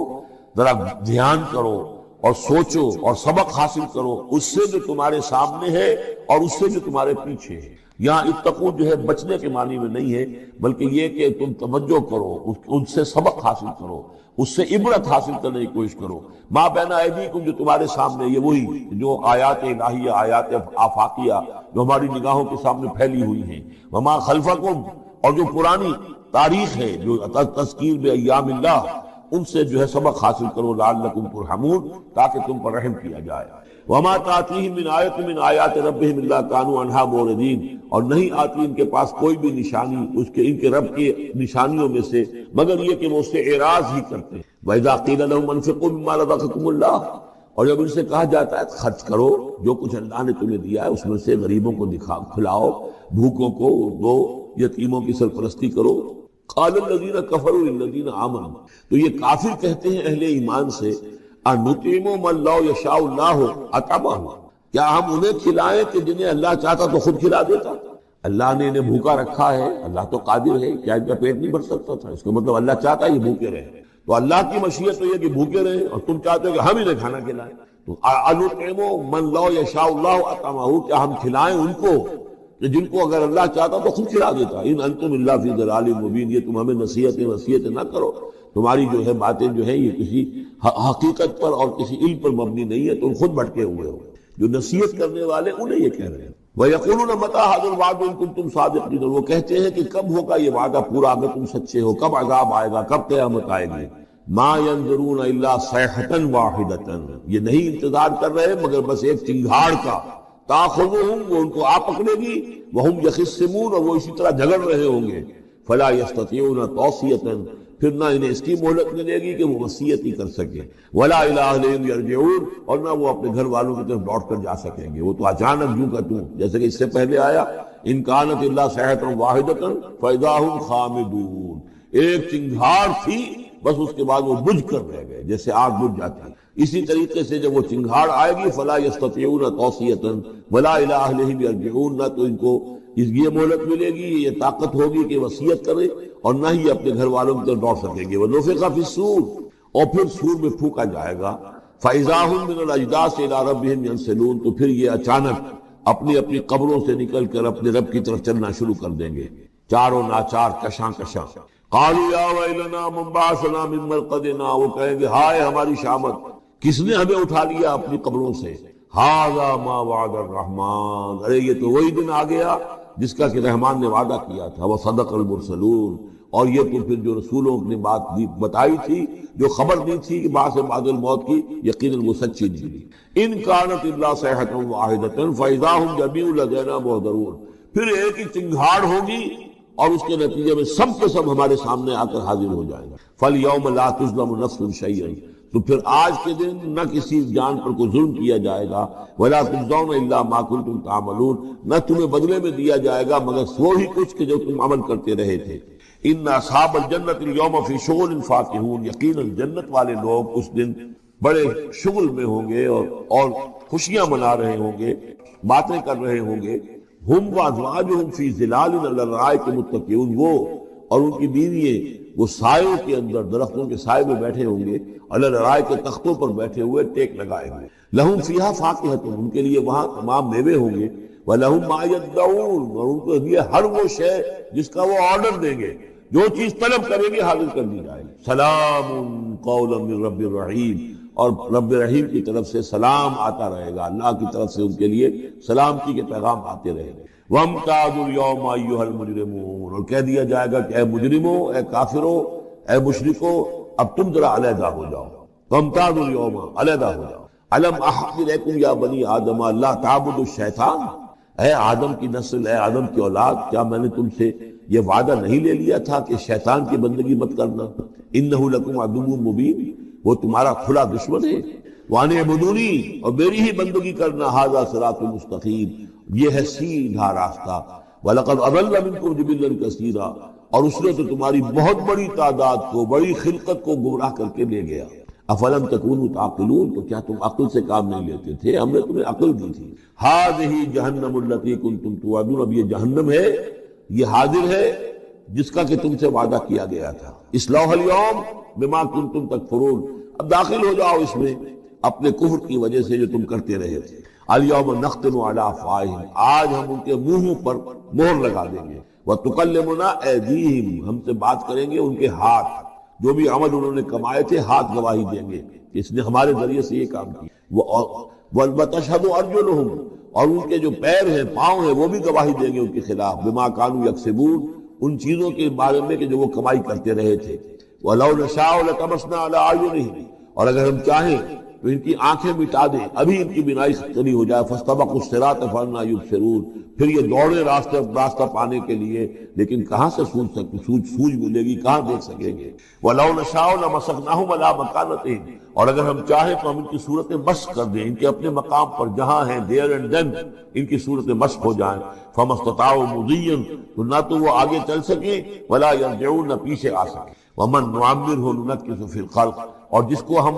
ذرا دھیان کرو اور سوچو اور سبق حاصل کرو اس سے جو تمہارے سامنے ہے اور اس سے جو تمہارے پیچھے ہے۔ یہاں اتقو جو ہے بچنے کے معنی میں نہیں ہے، بلکہ یہ کہ تم توجہ کرو، ان سے سبق حاصل کرو، اس سے عبرت حاصل کرنے کی کوشش کرو۔ ما بین ایدیکم، جو تمہارے سامنے، یہ وہی جو آیات الہیہ، آیات آفاقیہ جو ہماری نگاہوں کے سامنے پھیلی ہوئی ہیں، وما خلفکم، اور جو پرانی تاریخ ہے جو تذکیر بایام اللہ، ان سے جو ہے سبق حاصل کرو، لعلکم ترحمون، تاکہ تم پر رحم کیا جائے۔ وما تاتیہم من آیۃ من آیات ربہم الا کانوا عنہا معرضین، اور نہیں آتی ان کے پاس کوئی بھی نشانی اس کے ان کے رب کی نشانیوں میں سے مگر یہ کہ وہ اس سے اعراض ہی کرتے ہیں۔ وَإِذَا قِيلَ لَهُمْ أَنفِقُوا مِمَّا رَزَقَكُمُ اللَّهُ، اور جب ان سے کہا جاتا ہے خرچ کرو جو کچھ اللہ نے تمہیں دیا ہے اس میں سے، غریبوں کو کھلاؤ، بھوکوں کو دو، یتیموں کی سرپرستی کرو۔ قَالَ الَّذِينَ كَفَرُوا لِلَّذِينَ آمَنُوا، تو یہ کافر کہتے ہیں اہل ایمان سے، أَنُطْعِمُ مَن لَّوْ يَشَاءُ اللَّهُ أَطْعَمَهُ، کیا ہم انہیں کھلائیں کہ جنہیں اللہ چاہتا تو خود کھلا دیتا؟ اللہ نے انہیں بھوکا رکھا ہے، اللہ تو قادر ہے، کیا ان کا پیٹ نہیں بھر سکتا تھا؟ اس کا مطلب اللہ چاہتا ہے یہ بھوکے رہیں، تو اللہ کی مشیت تو یہ کہ بھوکے رہیں، اور تم چاہتے ہو کہ ہم انہیں کھانا کھلائیں۔ تو أَنُطْعِمُ مَن لَّوْ يَشَاءُ اللَّهُ أَطْعَمَهُ، کیا ہم کھلائیں ان کو کہ جن کو اگر اللہ چاہتا تو خود کھلا دیتا۔ ان انتم الا فی ضلال مبین، یہ تم ہمیں نصیحتیں نہ کرو، تمہاری جو ہے باتیں جو ہے یہ کسی حقیقت پر اور کسی علم پر مبنی نہیں ہے، تم خود بھٹکے ہوئے ہو۔ جو نصیحت کرنے والے انہیں یہ کہہ رہے ہیں۔ وَيَقُولُونَ مَتَىٰ هَٰذَا الْوَعْدُ إِن كُنتُمْ صَادِقِينَ، وہ کہتے ہیں کہ کب ہوگا یہ وعدہ پورا اگر تم سچے ہو، کب عذاب آئے گا، کب قیامت آئے گی۔ مَا يَنظُرُونَ إِلَّا صَيْحَةً وَاحِدَةً، یہ نہیں انتظار کر رہے مگر بس ایک چنگھاڑ کا، تَأْخُذُهُمْ، وہ ان کو آ پکڑے گی، وَهُمْ يَخِصِّمُونَ، اور وہ اسی طرح جھگڑ رہے ہوں گے۔ فَلَا يَسْتَطِيعُونَ تَوْصِيَةً، پھر نہ انہیں اس کی مہلت ملے گی کہ وہ وصیت ہی کر سکے، وَلَا إِلَىٰ أَهْلِهِمْ يَرْجِعُونَ، اور نہ وہ اپنے گھر والوں کی طرف لوٹ کر جا سکیں گے، وہ تو اچانک یوں کا توں، جیسے کہ اس سے پہلے آیا إِن كَانَتْ إِلَّا صَيْحَةٌ وَاحِدَةٌ فَإِذَا هُمْ خَامِدُونَ، ایک چنگھاڑ تھی بس، اس کے بعد وہ بجھ کر رہ گئے جیسے آگ بجھ جاتی ہے۔ اسی طریقے سے جب وہ چنگھاڑ آئے گی، فَلَا يَسْتَطِيعُونَ تَوْصِيَةً وَلَا إِلَىٰ أَهْلِهِمْ يَرْجِعُونَ، نہ تو ان کو یہ مہلت ملے گی، یہ طاقت ہوگی کہ وصیت کرے، اور نہ ہی اپنے گھر والوں کی طرف لوٹ سکیں گے۔ وَنُفِخَ فِي الصُّورِ، اور پھر سور میں پھونکا جائے گا، فَإِذَا هُم مِّنَ الْأَجْدَاثِ إِلَىٰ رَبِّهِمْ يَنسِلُونَ، تو پھر یہ اچانک اپنی اپنی قبروں سے نکل کر اپنے رب کی طرف چلنا شروع کر دیں گے، چاروں ناچار، کشاں کشاں۔ قَالُوا يَا وَيْلَنَا مَن بَعَثَنَا مِن مَّرْقَدِنَا، وہ کہیں گے ہائے ہماری شامت، کس نے ہمیں اٹھا لیا اپنی قبروں سے۔ هَٰذَا مَا وَعَدَ الرَّحْمَٰنُ، ارے یہ تو وہی دن آ گیا جس کا کہ رحمان نے وعدہ کیا تھا، وَصَدَقَ الْمُرْسَلُونَ، اور یہ تو پھر جو رسولوں نے بات بتائی تھی، جو خبر دی تھی کہ بعد سے بعد الموت کی، یقیناً وہ سچی نکلی۔ إِن كَانَتْ إِلَّا صَيْحَةٌ وَاحِدَةٌ فَإِذَا هُمْ جَمِيعٌ لَدَيْنَا مُحْضَرُونَ، پھر ایک ہی چنگھاڑ ہوگی اور اس کے نتیجے میں سب کے سب ہمارے سامنے آ کر حاضر ہو جائیں گے۔ فَالْيَوْمَ لَا تُظْلَمُ نَفْسٌ شَيْئًا، تو پھر آج کے دن نہ کسی جان پر کوئی ظلم کیا جائے گا، وَلَا تُجْزَوْنَ إِلَّا مَا كُنتُمْ تَعْمَلُونَ، نہ تمہیں بدلے میں دیا جائے گا مگر وہی کچھ کہ جو تم عمل کرتے رہے تھے۔ إِنَّ أَصْحَابَ الْجَنَّةِ الْيَوْمَ فِي شُغُلٍ فَاكِهُونَ، یقیناً جنت والے لوگ اس دن بڑے شغل میں ہوں گے اور خوشیاں منا رہے ہوں گے، باتیں کر رہے ہوں گے۔ ہم وازواجہم فی ظلال علی الارائک متکئون، وہ اور ان کی بیوییں وہ سایوں کے اندر، درختوں کے سائے میں بیٹھے ہوں گے، علی الارائک کے تختوں پر بیٹھے ہوئے، ٹیک لگائے ہوئے۔ لہم فیہا فاکہۃ، ان کے لیے وہاں تمام میوے ہوں گے، وَلَهُم مَّا يَدَّعُونَ، اور ان کے لیے ہر وہ شے جس کا وہ آرڈر دیں گے، جو چیز طلب کریں گے حاضر کر دی جائے گی۔ سلام قولا من رب الرحیم، اور رب رحیم کی طرف سے سلام آتا رہے گا، اللہ کی طرف سے ان کے لیے سلامتی کے پیغام آتے رہے گا۔ وَامْتَازُوا الْيَوْمَ أَيُّهَا الْمُجْرِمُونَ، اور کہہ دیا جائے گا کہ اے مجرموں، اے کافروں، اے مشرکوں، اب تم ذرا علیحدہ ہو جاؤ، فامتازوا اليوم، علیحدہ ہو جاؤ۔ الم احد الیکم یا بنی آدم لا تعبدوا الشیطان، اے آدم کی نسل، اے آدم کی اولاد، کیا میں نے تم سے یہ وعدہ نہیں لے لیا تھا کہ شیطان کی بندگی مت کرنا؟ انہ لکم عدو مبین، وہ تمہارا کھلا دشمن ہے۔ وان اعبدونی، اور میری ہی بندگی کرنا، ھذا صراط مستقیم، یہ ہے سیدھا راستہ۔ وَلَقَدْ أَضَلَّ مِنْكُمْ جِبِلًّا كَثِيرًا، اور اس نے تو تمہاری بہت بڑی تعداد کو، بڑی خلقت کو گمراہ کر کے لے گیا۔ افلم تکونوا تعقلون، تو کیا تم عقل سے کام نہیں لیتے تھے؟ ہم نے تمہیں عقل دی تھی۔ ھذہ جہنم التی کنتم توعدون، اب یہ جہنم ہے، یہ حاضر ہے جس کا کہ تم سے وعدہ کیا گیا تھا۔ اصلوها اليوم بما کنتم تکفرون، اب داخل ہو جاؤ اس میں اپنے کفر کی وجہ سے جو تم کرتے رہے تھے۔ الیوم نختم علی افواہہم، آج ہم ان کے منہوں پر مہر لگا دیں گے۔ وتکلمنا ایدیہم، ہم سے بات کریں گے ان کے ہاتھ، جو بھی عمل انہوں نے کمائے تھے ہاتھ گواہی دیں گے کہ اس نے ہمارے ذریعے سے یہ کام کیا۔ وتشہد ارجلہم، اور ان کے جو پیر ہیں، پاؤں ہیں، وہ بھی گواہی دیں گے ان کے خلاف، بما کانوا یکسبون، ان چیزوں کے بارے میں کہ جو وہ کمائی کرتے رہے تھے۔ وَلَوْ نَشَاءُ لَطَمَسْنَا عَلَىٰ أَعْيُنِهِمْ، اور اگر ہم چاہیں تو ان کی آنکھیں مٹا دیں، ابھی ان کی بینائی چلی ہو جائے۔ فَاسْتَبَقُوا الصِّرَاطَ فَأَنَّىٰ يُبْصِرُونَ، پھر یہ دوڑے راستہ پانے کے لیے، لیکن کہاں سے سوجھ ملے گی، کہاں دیکھ سکیں گے۔ وَلَوْ نَشَاءُ لَمَسَخْنَاهُمْ عَلَىٰ مَكَانَتِهِمْ، اور اگر ہم چاہیں تو ہم ان کی صورتیں مشق کر دیں، ان کے اپنے مقام پر جہاں ہیں، دیر اینڈ دین ان کی صورتیں مشق ہو جائیں۔ فَمَا اسْتَطَاعُوا مُضِيًّا، تو نہ تو وہ آگے چل سکیں، وَلَا يَرْجِعُونَ، نہ پیچھے آ سکیں۔ وَمَن نُعَمِّرْهُ نُنَكِّسُ فِي الْخَلْقِ، اور جس کو ہم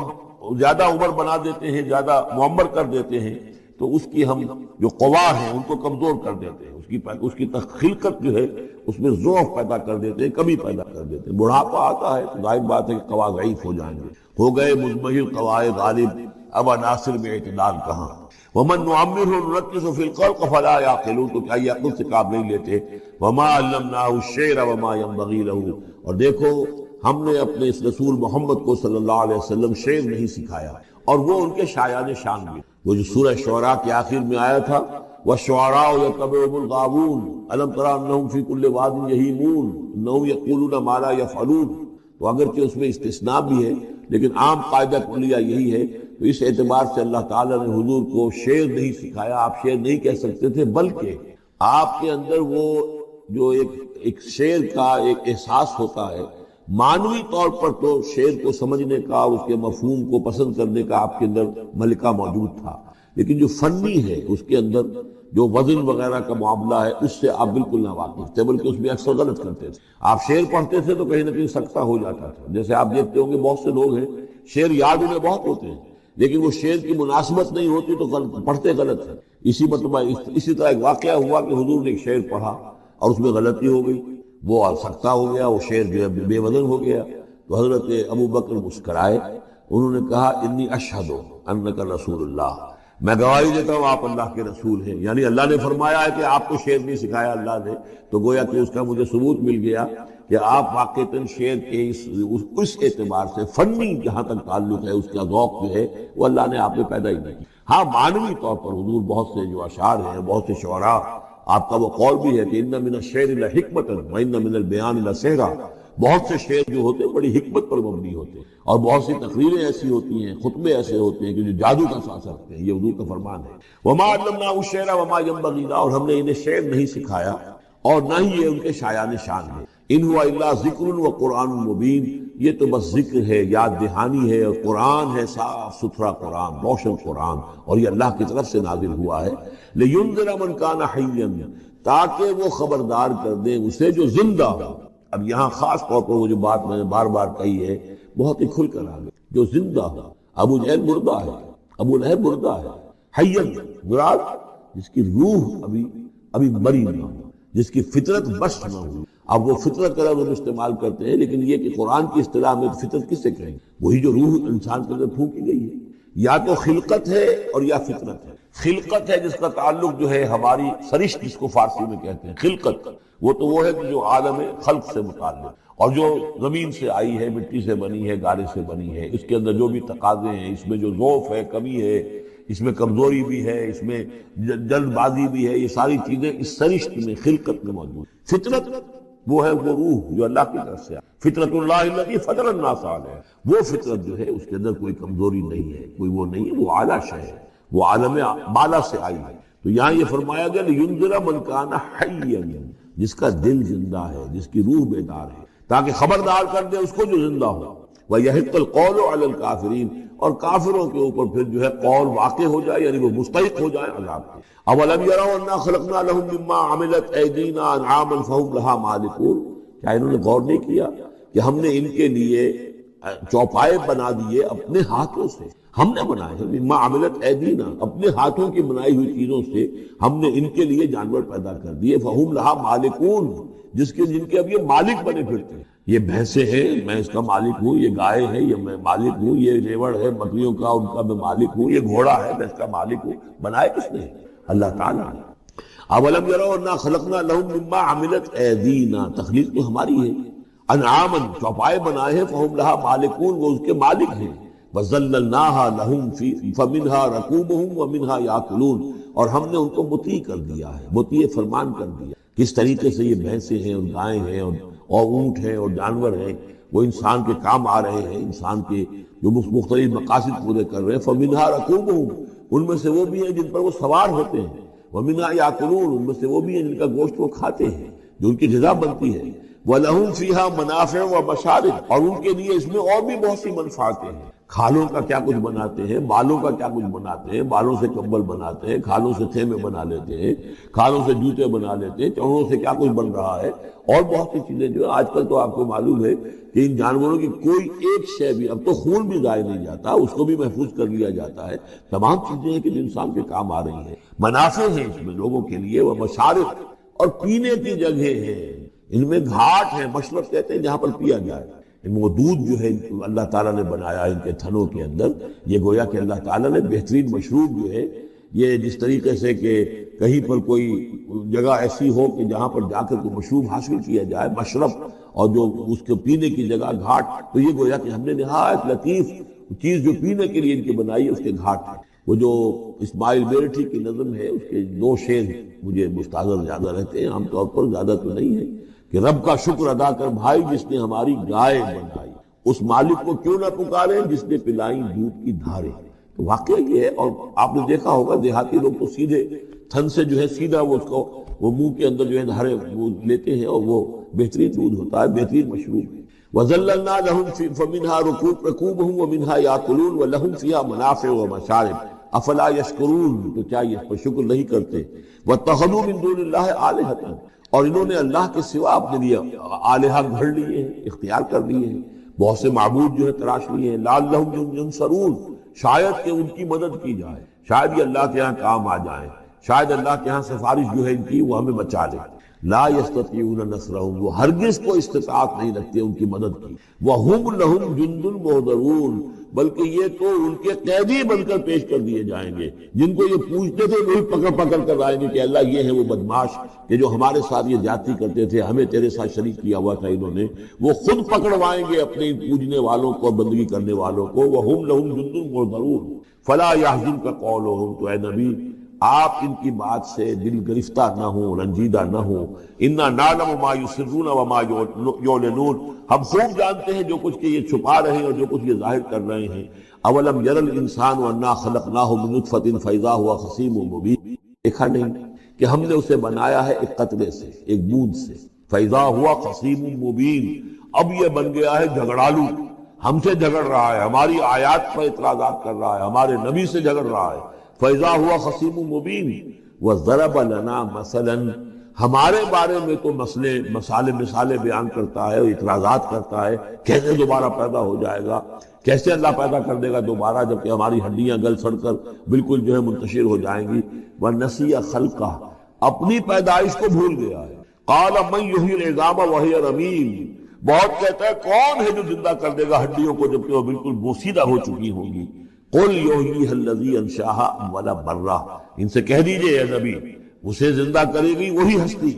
زیادہ عمر بنا دیتے ہیں، زیادہ معمر کر دیتے ہیں، تو اس کی ہم جو قوا ہیں ان کو کمزور کر دیتے ہیں، اس کی خلقت جو ہے اس میں ضعف پیدا کر دیتے ہیں، کمی پیدا کر دیتے ہیں۔ بڑھاپا آتا ہے تو ظاہر بات ہے کہ قوا ضعیف ہو جائیں گے، ہو گئے مزمحل قوائے غالب، اب عناصر میں اعتدال کہاں۔ وَمَن نُعَمِّرْهُ نُنَكِّسُ فِي الْخَلْقِ فَلَا يَعْقِلُونَ، تو کیا یہ عقل سے کام نہیں لیتے۔ وَمَا عَلَّمْنَاهُ الشِّعْرَ وَمَا يَنبَغِي لَهُ، اور دیکھو ہم نے اپنے اس رسول محمد کو صلی اللہ علیہ وسلم شعر نہیں سکھایا، اور وہ ان کے شایان شان بھی۔ وہ جو سورہ شعراء کے آخر میں آیا تھا، وَالشُّعَرَاءُ يَتَّبِعُهُمُ الْغَاوُونَ أَلَمْ تَرَ أَنَّهُمْ فِي كُلِّ وَادٍ يَهِيمُونَ إِنَّهُمْ يَقُولُونَ مَا لَا يَفْعَلُونَ، تو اگرچہ اس میں استثناء بھی ہے لیکن عام قاعدہ کلیہ یہی ہے۔ تو اس اعتبار سے اللہ تعالیٰ نے حضور کو شعر نہیں سکھایا، آپ شعر نہیں کہہ سکتے تھے، بلکہ آپ کے اندر وہ جو ایک شعر کا ایک احساس ہوتا ہے، معنوی طور پر تو شعر کو سمجھنے کا، اس کے مفہوم کو پسند کرنے کا آپ کے اندر ملکہ موجود تھا، لیکن جو فنی ہے اس کے اندر جو وزن وغیرہ کا معاملہ ہے اس سے آپ بالکل نہ واقف تھے، بلکہ اس میں اکثر غلط کرتے تھے۔ آپ شعر پڑھتے تھے تو کہیں نہ کہیں سکتہ ہو جاتا تھا، جیسے آپ دیکھتے ہوں گے بہت سے لوگ ہیں شعر یاد انہیں بہت ہوتے ہیں، لیکن وہ شعر کی مناسبت نہیں ہوتی تو پڑھتے غلط ہے۔ اسی طرح ایک واقعہ ہوا کہ حضور نے ایک شعر پڑھا اور اس میں غلطی ہو گئی، وہ سکتہ ہو گیا، وہ شعر جو ہے بے وزن ہو گیا۔ تو حضرت ابو بکر مسکرائے، انہوں نے کہا انی اشہد انک رسول اللہ، میں گواہی دیتا ہوں آپ اللہ کے رسول ہیں، یعنی اللہ نے فرمایا ہے کہ آپ کو شعر نہیں سکھایا اللہ نے، تو گویا کہ اس کا مجھے ثبوت مل گیا کہ آپ واقعتاً شعر کے اس اعتبار سے فنی جہاں تک تعلق ہے، اس کا ذوق جو ہے وہ اللہ نے آپ میں پیدا ہی نہیں۔ ہاں معنوی طور پر حضور بہت سے جو اشعار ہیں، بہت سے شعراء، آپ کا وہ قول بھی ہے کہ ان من الشعر لحکمۃ وان من البیان لسحرا، بہت سے شعر جو ہوتے ہیں بڑی حکمت پر مبنی ہوتے ہیں، اور بہت سی تقریریں ایسی ہوتی ہیں، خطبے ایسے ہوتے ہیں کہ جو جادو کا ساتھ رکھتے ہیں۔ یہ حضور کا فرمان ہے، وما علمناه الشعر وما ينبغي له، اور ہم نے انہیں شعر نہیں سکھایا اور نہ ہی یہ ان کے شایان شان ہے۔ ان هو الا ذکر وقرآن مبین، یہ تو بس ذکر ہے، یاد دہانی ہے، اور قرآن ہے، صاف ستھرا قرآن، روشن قرآن، اور یہ اللہ کی طرف سے نازل ہوا ہے۔ لینذر من کان حیا، تاکہ وہ خبردار کر دیں اسے جو زندہ ہو۔ اب یہاں خاص طور پر وہ جو بات میں نے بار بار کہی ہے بہت ہی کھل کر آ گئی، جو زندہ ہو۔ ابو جہل مردہ ہے، ابو لہب مردہ ہے، حیا مراد جس کی روح ابھی مری نہ ہو، جس کی فطرت بس نہ ہو۔ اب وہ فطرت کا لفظ استعمال کرتے ہیں، لیکن یہ کہ قرآن کی اصطلاح میں فطرت کس سے کہیں، وہی جو روح انسان کے اندر پھونکی گئی ہے، یا تو خلقت ہے اور یا فطرت ہے۔ خلقت ہے جس کا تعلق جو ہے ہماری سرشت، جس کو فارسی میں کہتے ہیں خلقت، وہ تو وہ ہے کہ جو عالم خلق سے متعلق، اور جو زمین سے آئی ہے، مٹی سے بنی ہے، گارے سے بنی ہے، اس کے اندر جو بھی تقاضے ہیں، اس میں جو ضعف ہے، کمی ہے، اس میں کمزوری بھی ہے، اس میں جلد بازی بھی ہے، یہ ساری چیزیں اس سرشت میں، خلقت میں موجود۔ فطرت وہ ہے وہ روح جو اللہ کی طرف سے ہے. فطرت اللہ الذی فطر الناس علیہ، وہ فطرت جو ہے اس کے اندر کوئی کمزوری نہیں ہے، کوئی وہ نہیں ہے، وہ اعلیٰ شے ہے، وہ عالم بالا سے آئی ہے. تو یہاں یہ فرمایا گیا لینذر من کان حیا، جس کا دل زندہ ہے، جس کی روح بیدار ہے، تاکہ خبردار کر دے اس کو جو زندہ ہو. وَيَحِقَّ الْقَوْلُ عَلَى الْكَافِرِينَ، اور کافروں کے اوپر پھر جو ہے قول واقع ہو جائے، یعنی وہ مستحق ہو جائے عذاب کے. اَوَلَمْ يَرَوْا أَنَّا خَلَقْنَا لَهُم مِّمَّا عَمِلَتْ أَيْدِينَا أَنْعَامًا فَهُمْ لَهَا مَالِكُونَ، کیا انہوں نے غور نہیں کیا کہ ہم نے ان کے لیے چوپائے بنا دیے اپنے ہاتھوں سے، ہم نے بنائے ہیں. مما عملت ایدینا، اپنے ہاتھوں کی بنائی ہوئی چیزوں سے ہم نے ان کے لیے جانور پیدا کر دیے. فہم لہا مالکون، جن کے اب یہ مالک بنے پھرتے ہیں. یہ بھینسیں ہیں، میں اس کا مالک ہوں، یہ گائے ہیں، یہ میں مالک ہوں، یہ ریوڑ ہے بکریوں کا، ان کا میں مالک ہوں، یہ گھوڑا ہے، میں اس کا مالک ہوں. بنائے کس نے؟ اللہ تعالیٰ نے. اولم یروا انا خلقنا لهم مما عملت ایدینا، تخلیق تو ہماری ہے. انعاماً، چوپائے بنائے ہیں، فہم لہا مالکون، وہ اس کے مالک ہیں. وَذَلَّلْنَاهَا لَهُمْ فَمِنْهَا رَكُوبُهُمْ وَمِنْهَا يَأْكُلُونَ، اور ہم نے ان کو مطیع کر دیا ہے، مطیع فرمان کر دیا. کس طریقے سے یہ بھینسیں ہیں اور گائیں ہیں اور اونٹ ہیں اور جانور ہیں، وہ انسان کے کام آ رہے ہیں، انسان کے جو مختلف مقاصد پورے کر رہے ہیں. فَمِنْهَا رَكُوبُهُمْ، ان میں سے وہ بھی ہیں جن پر وہ سوار ہوتے ہیں. وَمِنْهَا يَأْكُلُونَ، ان میں سے وہ بھی ہیں جن کا گوشت وہ کھاتے ہیں، جو ان کی غذا بنتی ہے. وَلَهُمْ فِيهَا مَنَافِعُ وَمَشَارِبُ، اور ان کے لیے اس میں اور بھی بہت سی منفعتیں ہیں. کھالوں کا کیا کچھ بناتے ہیں، بالوں کا کیا کچھ بناتے ہیں، بالوں سے کمبل بناتے ہیں، کھالوں سے خیمے بنا لیتے ہیں، کھالوں سے جوتے بنا لیتے ہیں، چوڑوں سے کیا کچھ بن رہا ہے، اور بہت سی چیزیں جو آج کل تو آپ کو معلوم ہے کہ ان جانوروں کی کوئی ایک شے بھی، اب تو خون بھی ضائع نہیں جاتا، اس کو بھی محفوظ کر لیا جاتا ہے. تمام چیزیں ہیں کہ جو انسان کے کام آ رہی ہیں. منافع ہیں اس میں لوگوں کے لیے، وہ مشارب، اور پینے کی جگہ ہیں. ان میں گھاٹ ہیں، مشرب کہتے ہیں جہاں پر پیا جائے. وہ دودھ جو ہے اللہ تعالیٰ نے بنایا ان کے تھنوں کے اندر، یہ گویا کہ اللہ تعالیٰ نے بہترین مشروب جو ہے، یہ جس طریقے سے کہ کہیں پر کوئی جگہ ایسی ہو کہ جہاں پر جا کر کوئی مشروب حاصل کیا جائے، مشرب، اور جو اس کے پینے کی جگہ گھاٹ، تو یہ گویا کہ ہم نے نہایت لطیف چیز جو پینے کے لیے ان کی بنائی ہے، اس کے گھاٹ ہے. وہ جو اسماعیل بیرٹھی کی نظم ہے، اس کے 2 شعر مجھے مستحضر زیادہ رہتے ہیں، عام طور پر زیادہ تو نہیں ہے، کہ رب کا شکر ادا کر بھائی جس نے ہماری گائے بنائی، اس مالک کو کیوں نہ پکارے جس نے پلائیں دودھ کی دھاریں. تو واقعہ یہ ہے، اور آپ نے دیکھا ہوگا دیہاتی لوگ تو سیدھے تھن سے جو ہے سیدھا وہ منہ کے اندر جو ہے دھارے وہ لیتے ہیں، اور وہ بہترین دودھ ہوتا ہے، بہترین مشروب ہے. وَذَلَّلْنَا لَهُمْ فَمِنْهَا رَكُوبُهُمْ وَمِنْهَا يَأْكُلُونَ وَلَهُمْ فِيهَا مَنَافِعُ وَمَشَارِبُ افلا یشکرون، تو کیا یہ پر شکر نہیں کرتے. وَاتَّخَذُوا مِن دُونِ اللَّهِ آلِهَةً، اور انہوں نے اللہ کے سوا اپنے لیے آلہہ گھڑ لیے ہیں، اختیار کر لیے ہیں، بہت سے معبود جو ہے تراش لیے ہیں. لَعَلَّهُمْ يَنصَرُونَ، شاید کہ ان کی مدد کی جائے، شاید یہ اللہ کے ہاں کام آ جائیں، شاید اللہ کے ہاں سفارش جو ہے ان کی وہ ہمیں بچا لے. لا يستطيعون نصرهم، وہ ہرگز کو استطاعت نہیں رکھتے ان کی مدد کی. وَهُمْ لَهُمْ جُنْدٌ مُحْضَرُونَ، بلکہ یہ تو ان کے قیدی بن کر پیش کر دیے جائیں گے. جن کو یہ پوچھتے تھے وہی پکڑ پکڑ کر آئیں گے کہ اللہ یہ ہے وہ بدماش کہ جو ہمارے ساتھ یہ زیادتی کرتے تھے، ہمیں تیرے ساتھ شریک کیا ہوا تھا انہوں نے، وہ خود پکڑوائیں گے اپنے پوجنے والوں کو، بندگی کرنے والوں کو. وَهُمْ لَهُمْ جُنْدٌ مُحْضَرُونَ فَلَا يَحْزُنْكَ قَوْلُهُمْ، تو اے نبی آپ ان کی بات سے دل گرفتہ نہ ہوں، رنجیدہ نہ ہوں. اِنَّا نَعْلَمُ مَا يُسِرُّونَ وَمَا يُعْلِنُونَ، ہم خوب جانتے ہیں جو کچھ کہ یہ چھپا رہے ہیں اور جو کچھ یہ ظاہر کر رہے ہیں. اولم یر الانسان انا خلقناہ من نطفۃ فاذا هو خصیم مبین، دیکھا نہیں کہ ہم نے اسے بنایا ہے ایک قطرے سے، ایک بوند سے. فاذا هو خصیم مبین، اب یہ بن گیا ہے جھگڑالو، ہم سے جھگڑ رہا ہے، ہماری آیات پر اعتراضات کر رہا ہے، ہمارے نبی سے جھگڑ رہا ہے. فاذا هو خصیم مبین وضرب لنا مثلا، ہمارے بارے میں تو مثالیں بیان کرتا ہے، اعتراضات کرتا ہے، کیسے دوبارہ پیدا ہو جائے گا، کیسے اللہ پیدا کر دے گا دوبارہ جبکہ ہماری ہڈیاں گل سڑ کر بالکل جو ہے منتشر ہو جائیں گی. وَنَسِيَ خَلْقَهُ، اپنی پیدائش کو بھول گیا ہے. قَالَ مَن يُحْيِي الْعِظَامَ وَهِيَ رَمِيمٌ، بہت کہتا ہے کون ہے جو زندہ کر دے گا ہڈیوں کو جبکہ وہ بالکل بوسیدہ ہو چکی ہوں گی. قُلْ يُحْيِيهَا الَّذِي أَنشَأَهَا أَوَّلَ مَرَّةٍ، ان سے کہہ دیجئے اے نبی، اسے زندہ کرے گی وہی ہستی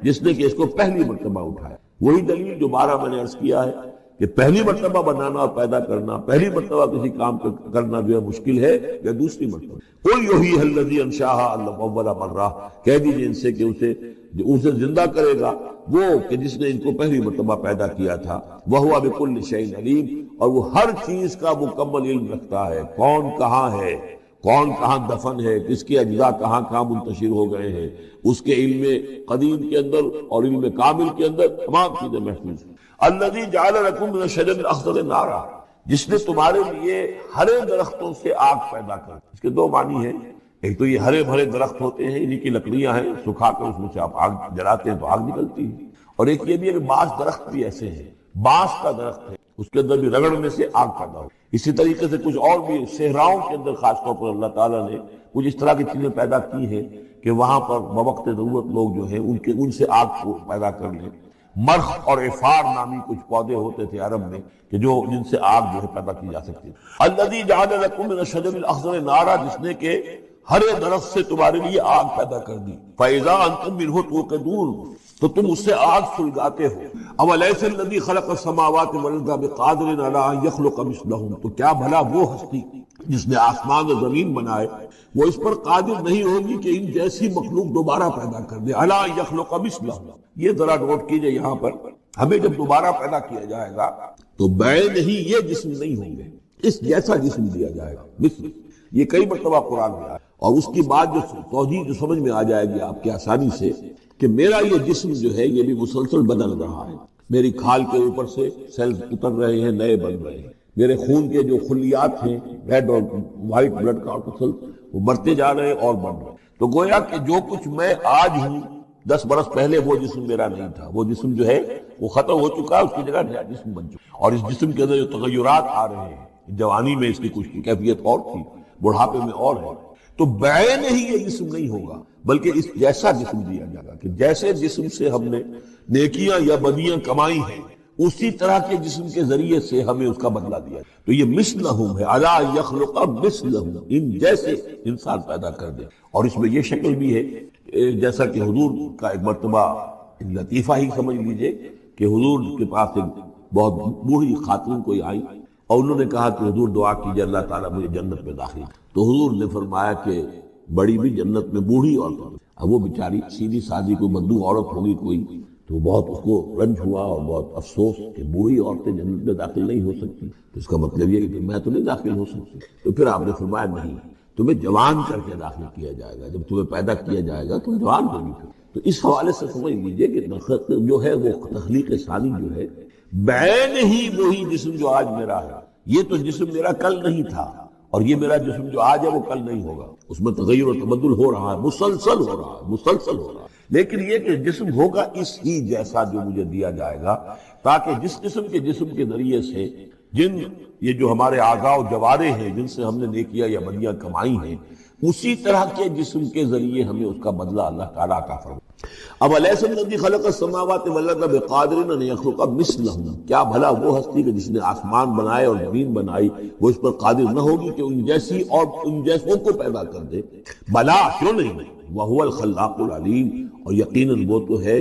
جس نے کہ اس کو پہلی مرتبہ اٹھایا. وہی دلیل جو 12 میں نے عرض کیا ہے کہ پہلی مرتبہ بنانا اور پیدا کرنا، پہلی مرتبہ کسی کام کو کرنا جو ہے مشکل ہے، یا دوسری مرتبہ. قُلْ يُحْيِيهَا الَّذِي أَنشَأَهَا أَوَّلَ مَرَّةٍ، کہہ دیجئے ان سے کہ اسے جو اسے زندہ کرے گا وہ کہ جس نے ان کو پہلی مرتبہ پیدا کیا تھا، وَهُوَ بِكُلِّ شَيْءٍ عَلِيمٌ، اور وہ ہر چیز کا مکمل علم رکھتا ہے، کون کہاں ہے، کون کہاں دفن ہے، کس کے اجزاء کہاں کہاں منتشر ہو گئے ہیں، اس کے علم قدیم کے اندر اور علم کامل کے اندر تمام چیزیں محفوظ ہیں۔ الذی جعل لکم من الشجر الاخضر نارا، جس نے تمہارے لیے ہرے درختوں سے آگ پیدا کر۔ اس کے دو معنی ہیں، ایک تو یہ ہرے بھرے درخت ہوتے ہیں، انہی کی لکڑیاں ہیں، سکھا کر اس میں سے آپ آگ جلاتے ہیں تو آگ نکلتی ہے، اور ایک یہ بھی ہے کہ بعض درخت بھی ایسے ہیں، بانس کا درخت ہے، اس کے اندر بھی رگڑنے سے آگ پیدا ہو۔ اسی طریقے سے کچھ اور بھی صحراؤں کے اندر خاص طور پر اللہ تعالیٰ نے کچھ اس طرح کی چیزیں پیدا کی ہیں کہ وہاں پر بوقت ضرورت لوگ جو ہیں ان سے آگ کو پیدا کر لیں۔ مرخ اور عفار نامی کچھ پودے ہوتے تھے عرب میں کہ جن سے آگ جو ہے پیدا کی جا سکتی ہے۔ الذی جعل لکم من الشجر الاخضر نارا، جس نے کہ ہرے درخت سے تمہارے لیے آگ پیدا کر دی۔ فاذا انتم منہ توقدون، تو تم اس سے آگ سلگاتے ہو۔ اولیس الذی خلق السماوات والارض بقادر علی ان یخلق مثلہم، تو کیا بھلا وہ ہستی جس نے آسمان و زمین بنائے وہ اس پر قادر نہیں ہوگی کہ ان جیسی مخلوق دوبارہ پیدا کر دے۔ الا یخلق مثلہم، یہ ذرا نوٹ کیجئے یہاں پر، ہمیں جب دوبارہ پیدا کیا جائے گا تو بین ہی یہ جسم نہیں ہوں گے، اس جیسا جسم دیا جائے گا۔ مثل یہ کئی مرتبہ قرآن میں آیا، اور اس کی بات جو توجیہ جو سمجھ میں آ جائے گی آپ کے آسانی سے کہ میرا یہ جسم جو ہے یہ بھی مسلسل بدل رہا ہے، میری کھال کے اوپر سے سیلز اتر رہے ہیں، نئے بن رہے ہیں، میرے خون کے جو خلیات ہیں ریڈ اور وائٹ بلڈ کارپسل وہ بڑھتے جا رہے ہیں اور بڑھ رہے ہیں۔ تو گویا کہ جو کچھ میں آج ہوں 10 برس پہلے وہ جسم میرا نہیں تھا، وہ جسم جو ہے وہ ختم ہو چکا، اس کی جگہ نیا جسم بن چکا، اور اس جسم کے اندر جو تغیرات آ رہے ہیں، جوانی میں اس کی کچھ کیفیت اور تھی، بڑھاپے میں اور ہے، تو بعین ہی یہ جسم نہیں ہوگا بلکہ اس جیسا جسم دیا جائے گا کہ جیسے جسم سے ہم نے نیکیاں یا بدیاں کمائی ہیں اسی طرح کے جسم کے ذریعے سے ہمیں اس کا بدلہ دیا۔ تو یہ مثلہم ہے، الا یخلق مثلہم، ان جیسے انسان پیدا کر دے۔ اور اس میں یہ شکل بھی ہے جیسا کہ حضور کا ایک مرتبہ لطیفہ ہی سمجھ لیجئے کہ حضور کے پاس ایک بہت بوڑھی خاتون کوئی آئی اور انہوں نے کہا کہ حضور دعا کیجئے اللہ تعالیٰ مجھے جنت میں داخل۔ تو حضور نے فرمایا کہ بڑی بھی جنت میں بوڑھی عورت، اب وہ بیچاری سیدھی سادھی کوئی بدو عورت ہوگی کوئی، تو بہت اس کو رنج ہوا اور بہت افسوس کہ بوڑھی عورتیں جنت میں داخل نہیں ہو سکتی۔ تو اس کا مطلب یہ کہ میں تو نہیں داخل ہو سکتی۔ تو پھر آپ نے فرمایا نہیں، تمہیں جوان کر کے داخل کیا جائے گا، جب تمہیں پیدا کیا جائے گا تم جوان ہوگی۔ تو اس حوالے سے سمجھ لیجئے کہ جو ہے وہ تخلیق ثانی جو ہے بعین ہی وہی جسم جو آج میرا ہے، یہ تو جسم میرا کل نہیں تھا، اور یہ میرا جسم جو آج ہے وہ کل نہیں ہوگا، اس میں تغیر و تبدل ہو رہا ہے، مسلسل ہو رہا ہے، مسلسل ہو رہا ہے۔ لیکن یہ کہ جسم ہوگا اس ہی جیسا جو مجھے دیا جائے گا، تاکہ جس قسم کے جسم کے ذریعے سے یہ جو ہمارے اعضاء و جوارح ہیں جن سے ہم نے نیکیاں یا بدیاں کمائی ہیں، اسی طرح کے جسم کے ذریعے ہمیں اس کا بدلہ اللہ تعالیٰ عطا فرمائے۔ اب الیس الذی خلق السماوات والارض بقادر ان یخلق مثلہم، کیا بھلا وہ ہستی کہ جس نے آسمان بنائے اور زمین بنائی وہ اس پر قادر نہ ہوگی کہ ان جیسی اور ان جیسوں کو پیدا کر دے؟ بلا، کیوں نہیں، وہو الخلاق العلیم، اور یقیناً وہ تو ہے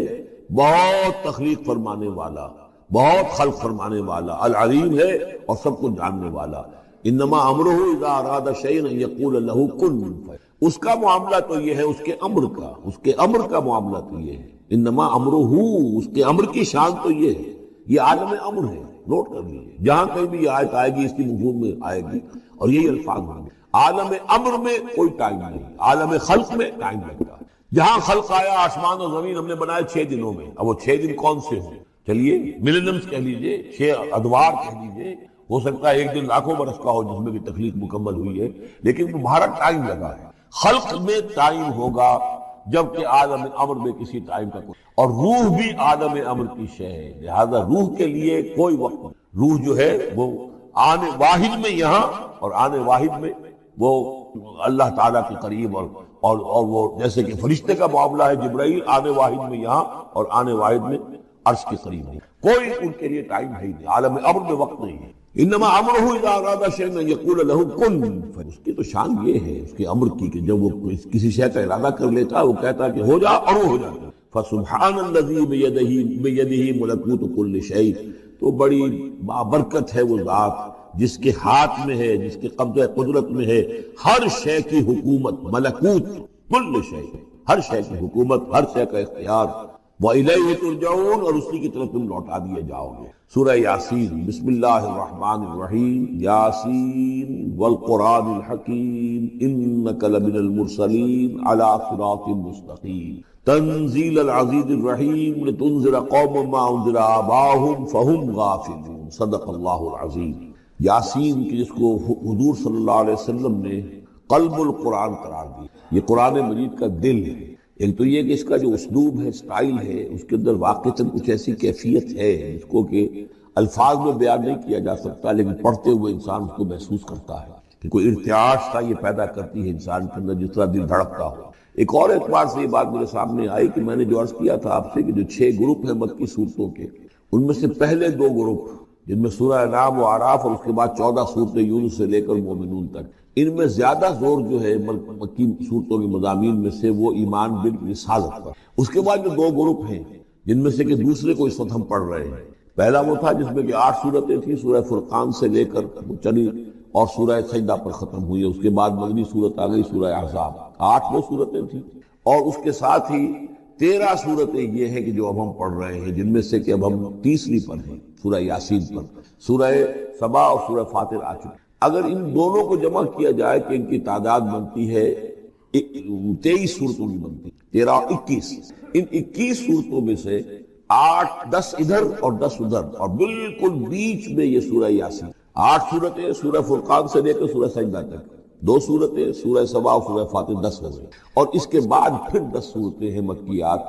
بہت تخلیق فرمانے والا، بہت خلق فرمانے والا، العلیم ہے اور سب کو جاننے والا۔ انما امرہ اذا اراد شیئا ان یقول له کن، اس کا معاملہ تو یہ ہے، اس کے امر کا معاملہ تو یہ ہے۔ انما امرہ، اس کے امر کی شان تو یہ ہے، یہ عالم امر ہے، نوٹ کر لیجیے، جہاں کہیں بھی یہ آیت آئے گی اس کی مفہوم میں آئے گی اور یہی الفاظ ہوں گے۔ عالم امر میں کوئی ٹائم نہیں، عالم خلق میں ٹائم لگتا ہے۔ جہاں خلق آیا آسمان اور زمین ہم نے بنائے 6 دنوں میں، اب وہ 6 دن کون سے ہوں؟ چلیے ملینمز کہہ لیجئے، 6 ادوار کہہ لیجئے، ہو سکتا ہے ایک دن لاکھوں برس کا ہو جس میں بھی تخلیق مکمل ہوئی ہے، لیکن تمہارا ٹائم لگا ہے۔ خلق میں ٹائم ہوگا جبکہ عالم امر میں کسی ٹائم کا کوئی، اور روح بھی عالم امر کی شے ہے، لہذا روح کے لیے کوئی وقت نہیں۔ روح جو ہے وہ آنے واحد میں یہاں اور آنے واحد میں وہ اللہ تعالیٰ کے قریب، اور وہ جیسے کہ فرشتے کا معاملہ ہے، جبرائیل آنے واحد میں یہاں اور آنے واحد میں عرش کے قریب نہیں، کوئی ان کے لیے ٹائم ہے ہی نہیں، عالم امر میں وقت نہیں ہے۔ انما امرہ اذا اراد شیئا ان یقول له کن، اس کی تو شان یہ ہے اس کے امر کی کہ جب وہ کسی شے کا ارادہ کر لیتا وہ کہتا کہ ہو جا اور وہ ہو جاتا۔ فسبحان الذی بیدہ ملکوت کل شیء، تو بڑی بابرکت ہے وہ ذات جس کے ہاتھ میں ہے، جس کے قبضہ قدرت میں ہے ہر شے کی حکومت، ملکوت کل شیء، ہر شے کی حکومت، ہر شے کا اختیار، وَإِلَيْهِ تُرْجَعُونَ، اور اسی کی طرف تم لوٹا دیے جاؤ گے۔ سورہ یاسین، بسم اللہ الرحمن الرحیم، یاسین والقرآن الحکیم انک لمن المرسلین علی صراط مستقیم تنزیل العزیز الرحیم لتنذر قوما ما انذر آباؤہم فہم غافلون۔ صدق اللہ العظیم۔ یاسین کی جس کو حضور صلی اللہ علیہ وسلم نے قلب القرآن قرار دی، یہ قرآن مجید کا دل ہے۔ ایک تو یہ کہ اس کا جو اسلوب ہے، سٹائل ہے، اس کے اندر واقعتاً کچھ ایسی کیفیت ہے جس کو کہ الفاظ میں بیان نہیں کیا جا سکتا، لیکن پڑھتے ہوئے انسان اس کو محسوس کرتا ہے کہ کوئی ارتعاش تھا یہ پیدا کرتی ہے انسان کے اندر، جس طرح دل دھڑکتا ہو۔ ایک اور اعتبار سے یہ بات میرے سامنے آئی کہ میں نے جو عرض کیا تھا آپ سے کہ جو 6 گروپ ہیں مکی صورتوں کے، ان میں سے پہلے 2 گروپ جن میں سورہ انعام و اعراف اور اس کے بعد 14 صورتیں یونس سے لے کر مومنون تک، ان میں زیادہ زور جو ہے مکی صورتوں کے مضامین میں سے وہ ایمان بالرسالت پر۔ اس کے بعد جو 2 گروپ ہیں جن میں سے کہ دوسرے کو اس وقت ہم پڑھ رہے ہیں، پہلا وہ تھا جس میں کہ 8 صورتیں تھیں، سورہ فرقان سے لے کر وہ چلی اور سورہ سجدہ پر ختم ہوئی، اس کے بعد مغربی صورت آ گئی سورہ احزاب، 8 وہ صورتیں تھیں، اور اس کے ساتھ ہی 13 صورتیں یہ ہیں کہ جو اب ہم پڑھ رہے ہیں، جن میں سے کہ اب ہم تیسری پر ہیں، سورہ یاسین پر۔ سورہ سبا اور سورہ فاطر آ چکی۔ اگر ان دونوں کو جمع کیا جائے کہ ان کی تعداد بنتی ہے 23 صورتوں کی بنتی، 13 اور 21۔ ان 21 صورتوں میں سے 8-10 ادھر اور 10 ادھر، اور بالکل بیچ میں یہ سورہ یاسین۔ 8 صورتیں سورہ فرقان سے لے کر سورہ سجدہ تک، 2 صورتیں سورہ سبا اور سورہ فاطر، 10 ہو گئے، اور اس کے بعد پھر 10 صورتیں ہیں مکیات۔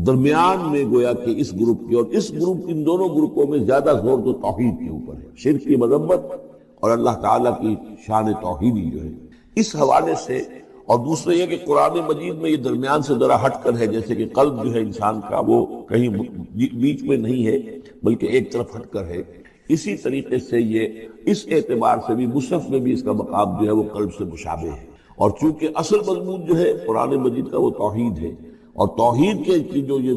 درمیان میں گویا کہ اس گروپ کی اور اس گروپ، ان دونوں گروپوں میں زیادہ زور تو توحید کے اوپر ہے، شرک کی مذمت اور اللہ تعالیٰ کی شان توحیدی جو ہے، اس حوالے سے۔ اور دوسرا یہ کہ قرآن مجید میں یہ درمیان سے ذرا ہٹ کر ہے، جیسے کہ قلب جو ہے انسان کا وہ کہیں بیچ میں نہیں ہے بلکہ ایک طرف ہٹ کر ہے، اسی طریقے سے یہ اس اعتبار سے بھی مصحف میں بھی اس کا مقام جو ہے وہ قلب سے مشابہ ہے۔ اور چونکہ اصل مضمون جو ہے قرآن مجید کا وہ توحید ہے، اور توحید کے کی جو یہ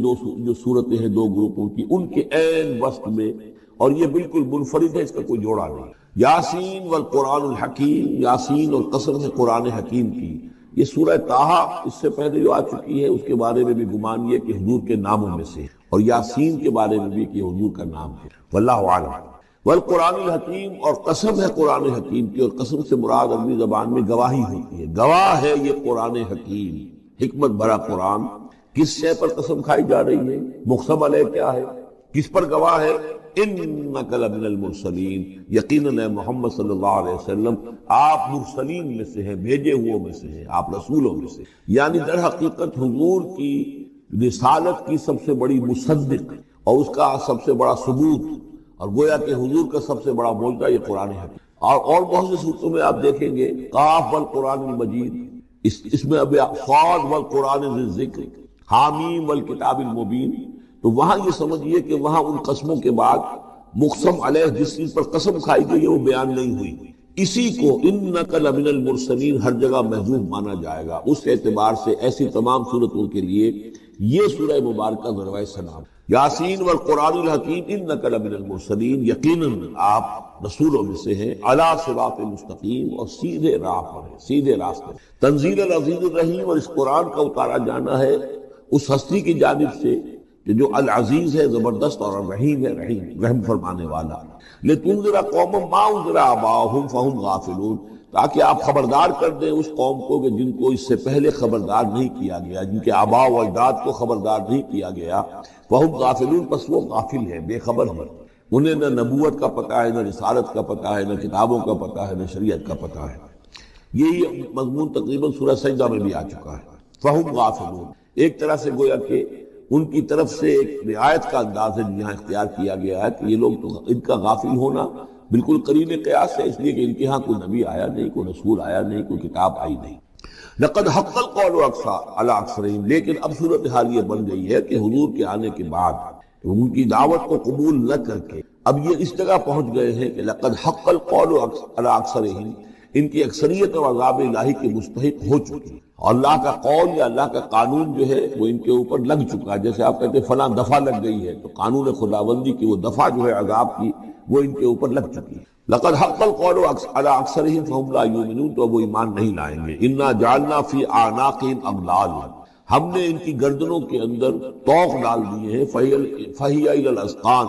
جو صورتیں ہیں 2 گروپوں کی، ان کے عین وسط میں، اور یہ بالکل منفرد ہے، اس کا کوئی جوڑا نہیں۔ یاسین والقرآن الحکیم، یاسین اور قسم ہے قرآن حکیم کی۔ یہ سورہ طٰہٰ اس سے پہلے جو آ چکی ہے، اس کے بارے میں بھی گمان یہ کہ حضور کے ناموں میں سے، اور یاسین کے بارے میں بھی کہ حضور کا نام ہے، واللہ اعلم۔ والقرآن الحکیم، اور قسم ہے قرآن حکیم کی، اور قسم سے مراد عربی زبان میں گواہی ہوتی ہے، گواہ ہے یہ قرآن حکیم، حکمت بھرا قرآن۔ کس شے پر قسم کھائی جا رہی ہے؟ مقسم علیہ کیا ہے؟ کس پر گواہ ہے؟ انک لمن المرسلین، یقیناً محمد صلی اللہ علیہ وسلم آپ مرسلین میں سے ہیں، بھیجے ہوئوں میں سے ہیں، آپ رسولوں میں سے، یعنی در حقیقت حضور کی رسالت کی سب سے بڑی مصدق اور اس کا سب سے بڑا ثبوت، اور گویا کہ حضور کا سب سے بڑا معجزہ یہ قرآن ہے۔ اور بہت سی صورتوں میں آپ دیکھیں گے قاف والقرآن المجید، اس میں اب صاد والقرآن ذی الذکر، حامیم والکتاب المبین، تو وہاں یہ سمجھیے کہ وہاں ان قسموں کے بعد مقسم علیہ جس چیز پر قسم کھائی گئی ہے وہ بیان نہیں ہوئی، اسی کو انک لمن المرسلین ہر جگہ محذوف مانا جائے گا۔ اس اعتبار سے ایسی تمام صورتوں کے لیے یہ سورہ مبارکہ ذروۂ سلام، یاسین والقرآن الحکیم انک لمن المرسلین، یقیناً آپ رسولوں میں سے ہیں، علی صراط مستقیم، اور سیدھے راہ پر ہیں، سیدھے راستے۔ تنزیل العزیز الرحیم، اور اس قرآن کا اتارا جانا ہے اس ہستی کی جانب سے کہ جو العزیز ہے، زبردست، اور الرحیم ہے، رحم فرمانے والا۔ لتنذر قوما ما انذر آباؤہم فہم غافلون، تاکہ آپ خبردار کر دیں اس قوم کو کہ جن کو اس سے پہلے خبردار نہیں کیا گیا، جن کے آباء و اجداد کو خبردار نہیں کیا گیا، فہم غافلون، پس وہ غافل ہے، بے خبر ہے، انہیں نہ نبوت کا پتہ ہے، نہ رسالت کا پتہ ہے، نہ کتابوں کا پتہ ہے، نہ شریعت کا پتہ ہے۔ یہی مضمون تقریباً سورہ سجدہ میں بھی آ چکا ہے، فہم غافلون۔ ایک طرح سے گویا کہ ان کی طرف سے ایک رعایت کا انداز ہے یہاں اختیار کیا گیا ہے کہ یہ لوگ تو ان کا غافل ہونا بالکل قریب قیاس ہے، اس لیے کہ ان کے ہاں کوئی نبی آیا نہیں، کوئی رسول آیا نہیں، کوئی کتاب آئی نہیں۔ لقد حق القول علی اکثرہم، لیکن اب صورتحال یہ بن گئی ہے کہ حضور کے آنے کے بعد ان کی دعوت کو قبول نہ کر کے اب یہ اس جگہ پہنچ گئے ہیں کہ لقد حق القول علی اکثرہم، ان کی اکثریت اور عذاب الہی کے مستحق ہو چکی، اور اللہ کا قول یا اللہ کا قانون جو ہے وہ ان کے اوپر لگ چکا ہے۔ جیسے آپ کہتے ہیں فلاں دفعہ لگ گئی ہے، تو قانون خداوندی کی وہ دفعہ جو ہے عذاب کی وہ ان کے اوپر لگ چکی ہے۔ لقد حق القول علی اکثرہم فہم لا یؤمنون، تو وہ ایمان نہیں لائیں گے۔ انا جعلنا فی اعناقہم اغلالا، ہم نے ان کی گردنوں کے اندر طوق ڈال دیے ہیں، فہی الی الاذقان،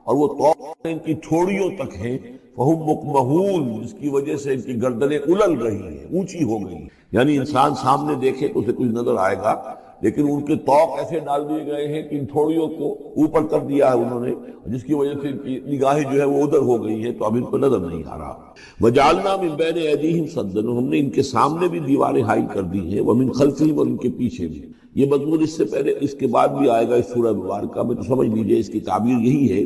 اور وہ طوق ان کی ٹھوڑیوں تک ہیں، فہم مقمحون، جس کی وجہ سے ان کی گردنیں الل رہی ہیں، اونچی ہو گئی ہیں۔ یعنی انسان سامنے دیکھے تو اسے کچھ نظر آئے گا، لیکن ان کے طوق ایسے ڈال دیے گئے ہیں کہ ان تھوڑیوں کو اوپر کر دیا ہے انہوں نے، جس کی وجہ سے ان کی نگاہیں جو ہے وہ ادھر ہو گئی ہیں، تو اب ان کو نظر نہیں آ رہا۔ وجعلنا من بین ایدیہم سدا، ہم نے ان کے سامنے بھی دیواریں حائل کر دی ہیں، ومن خلفہم، اور ان کے پیچھے بھی۔ یہ مضمون اس سے پہلے، اس کے بعد بھی آئے گا اس سورہ مبارکہ میں، تو سمجھ لیجئے اس کی تعبیر یہی ہے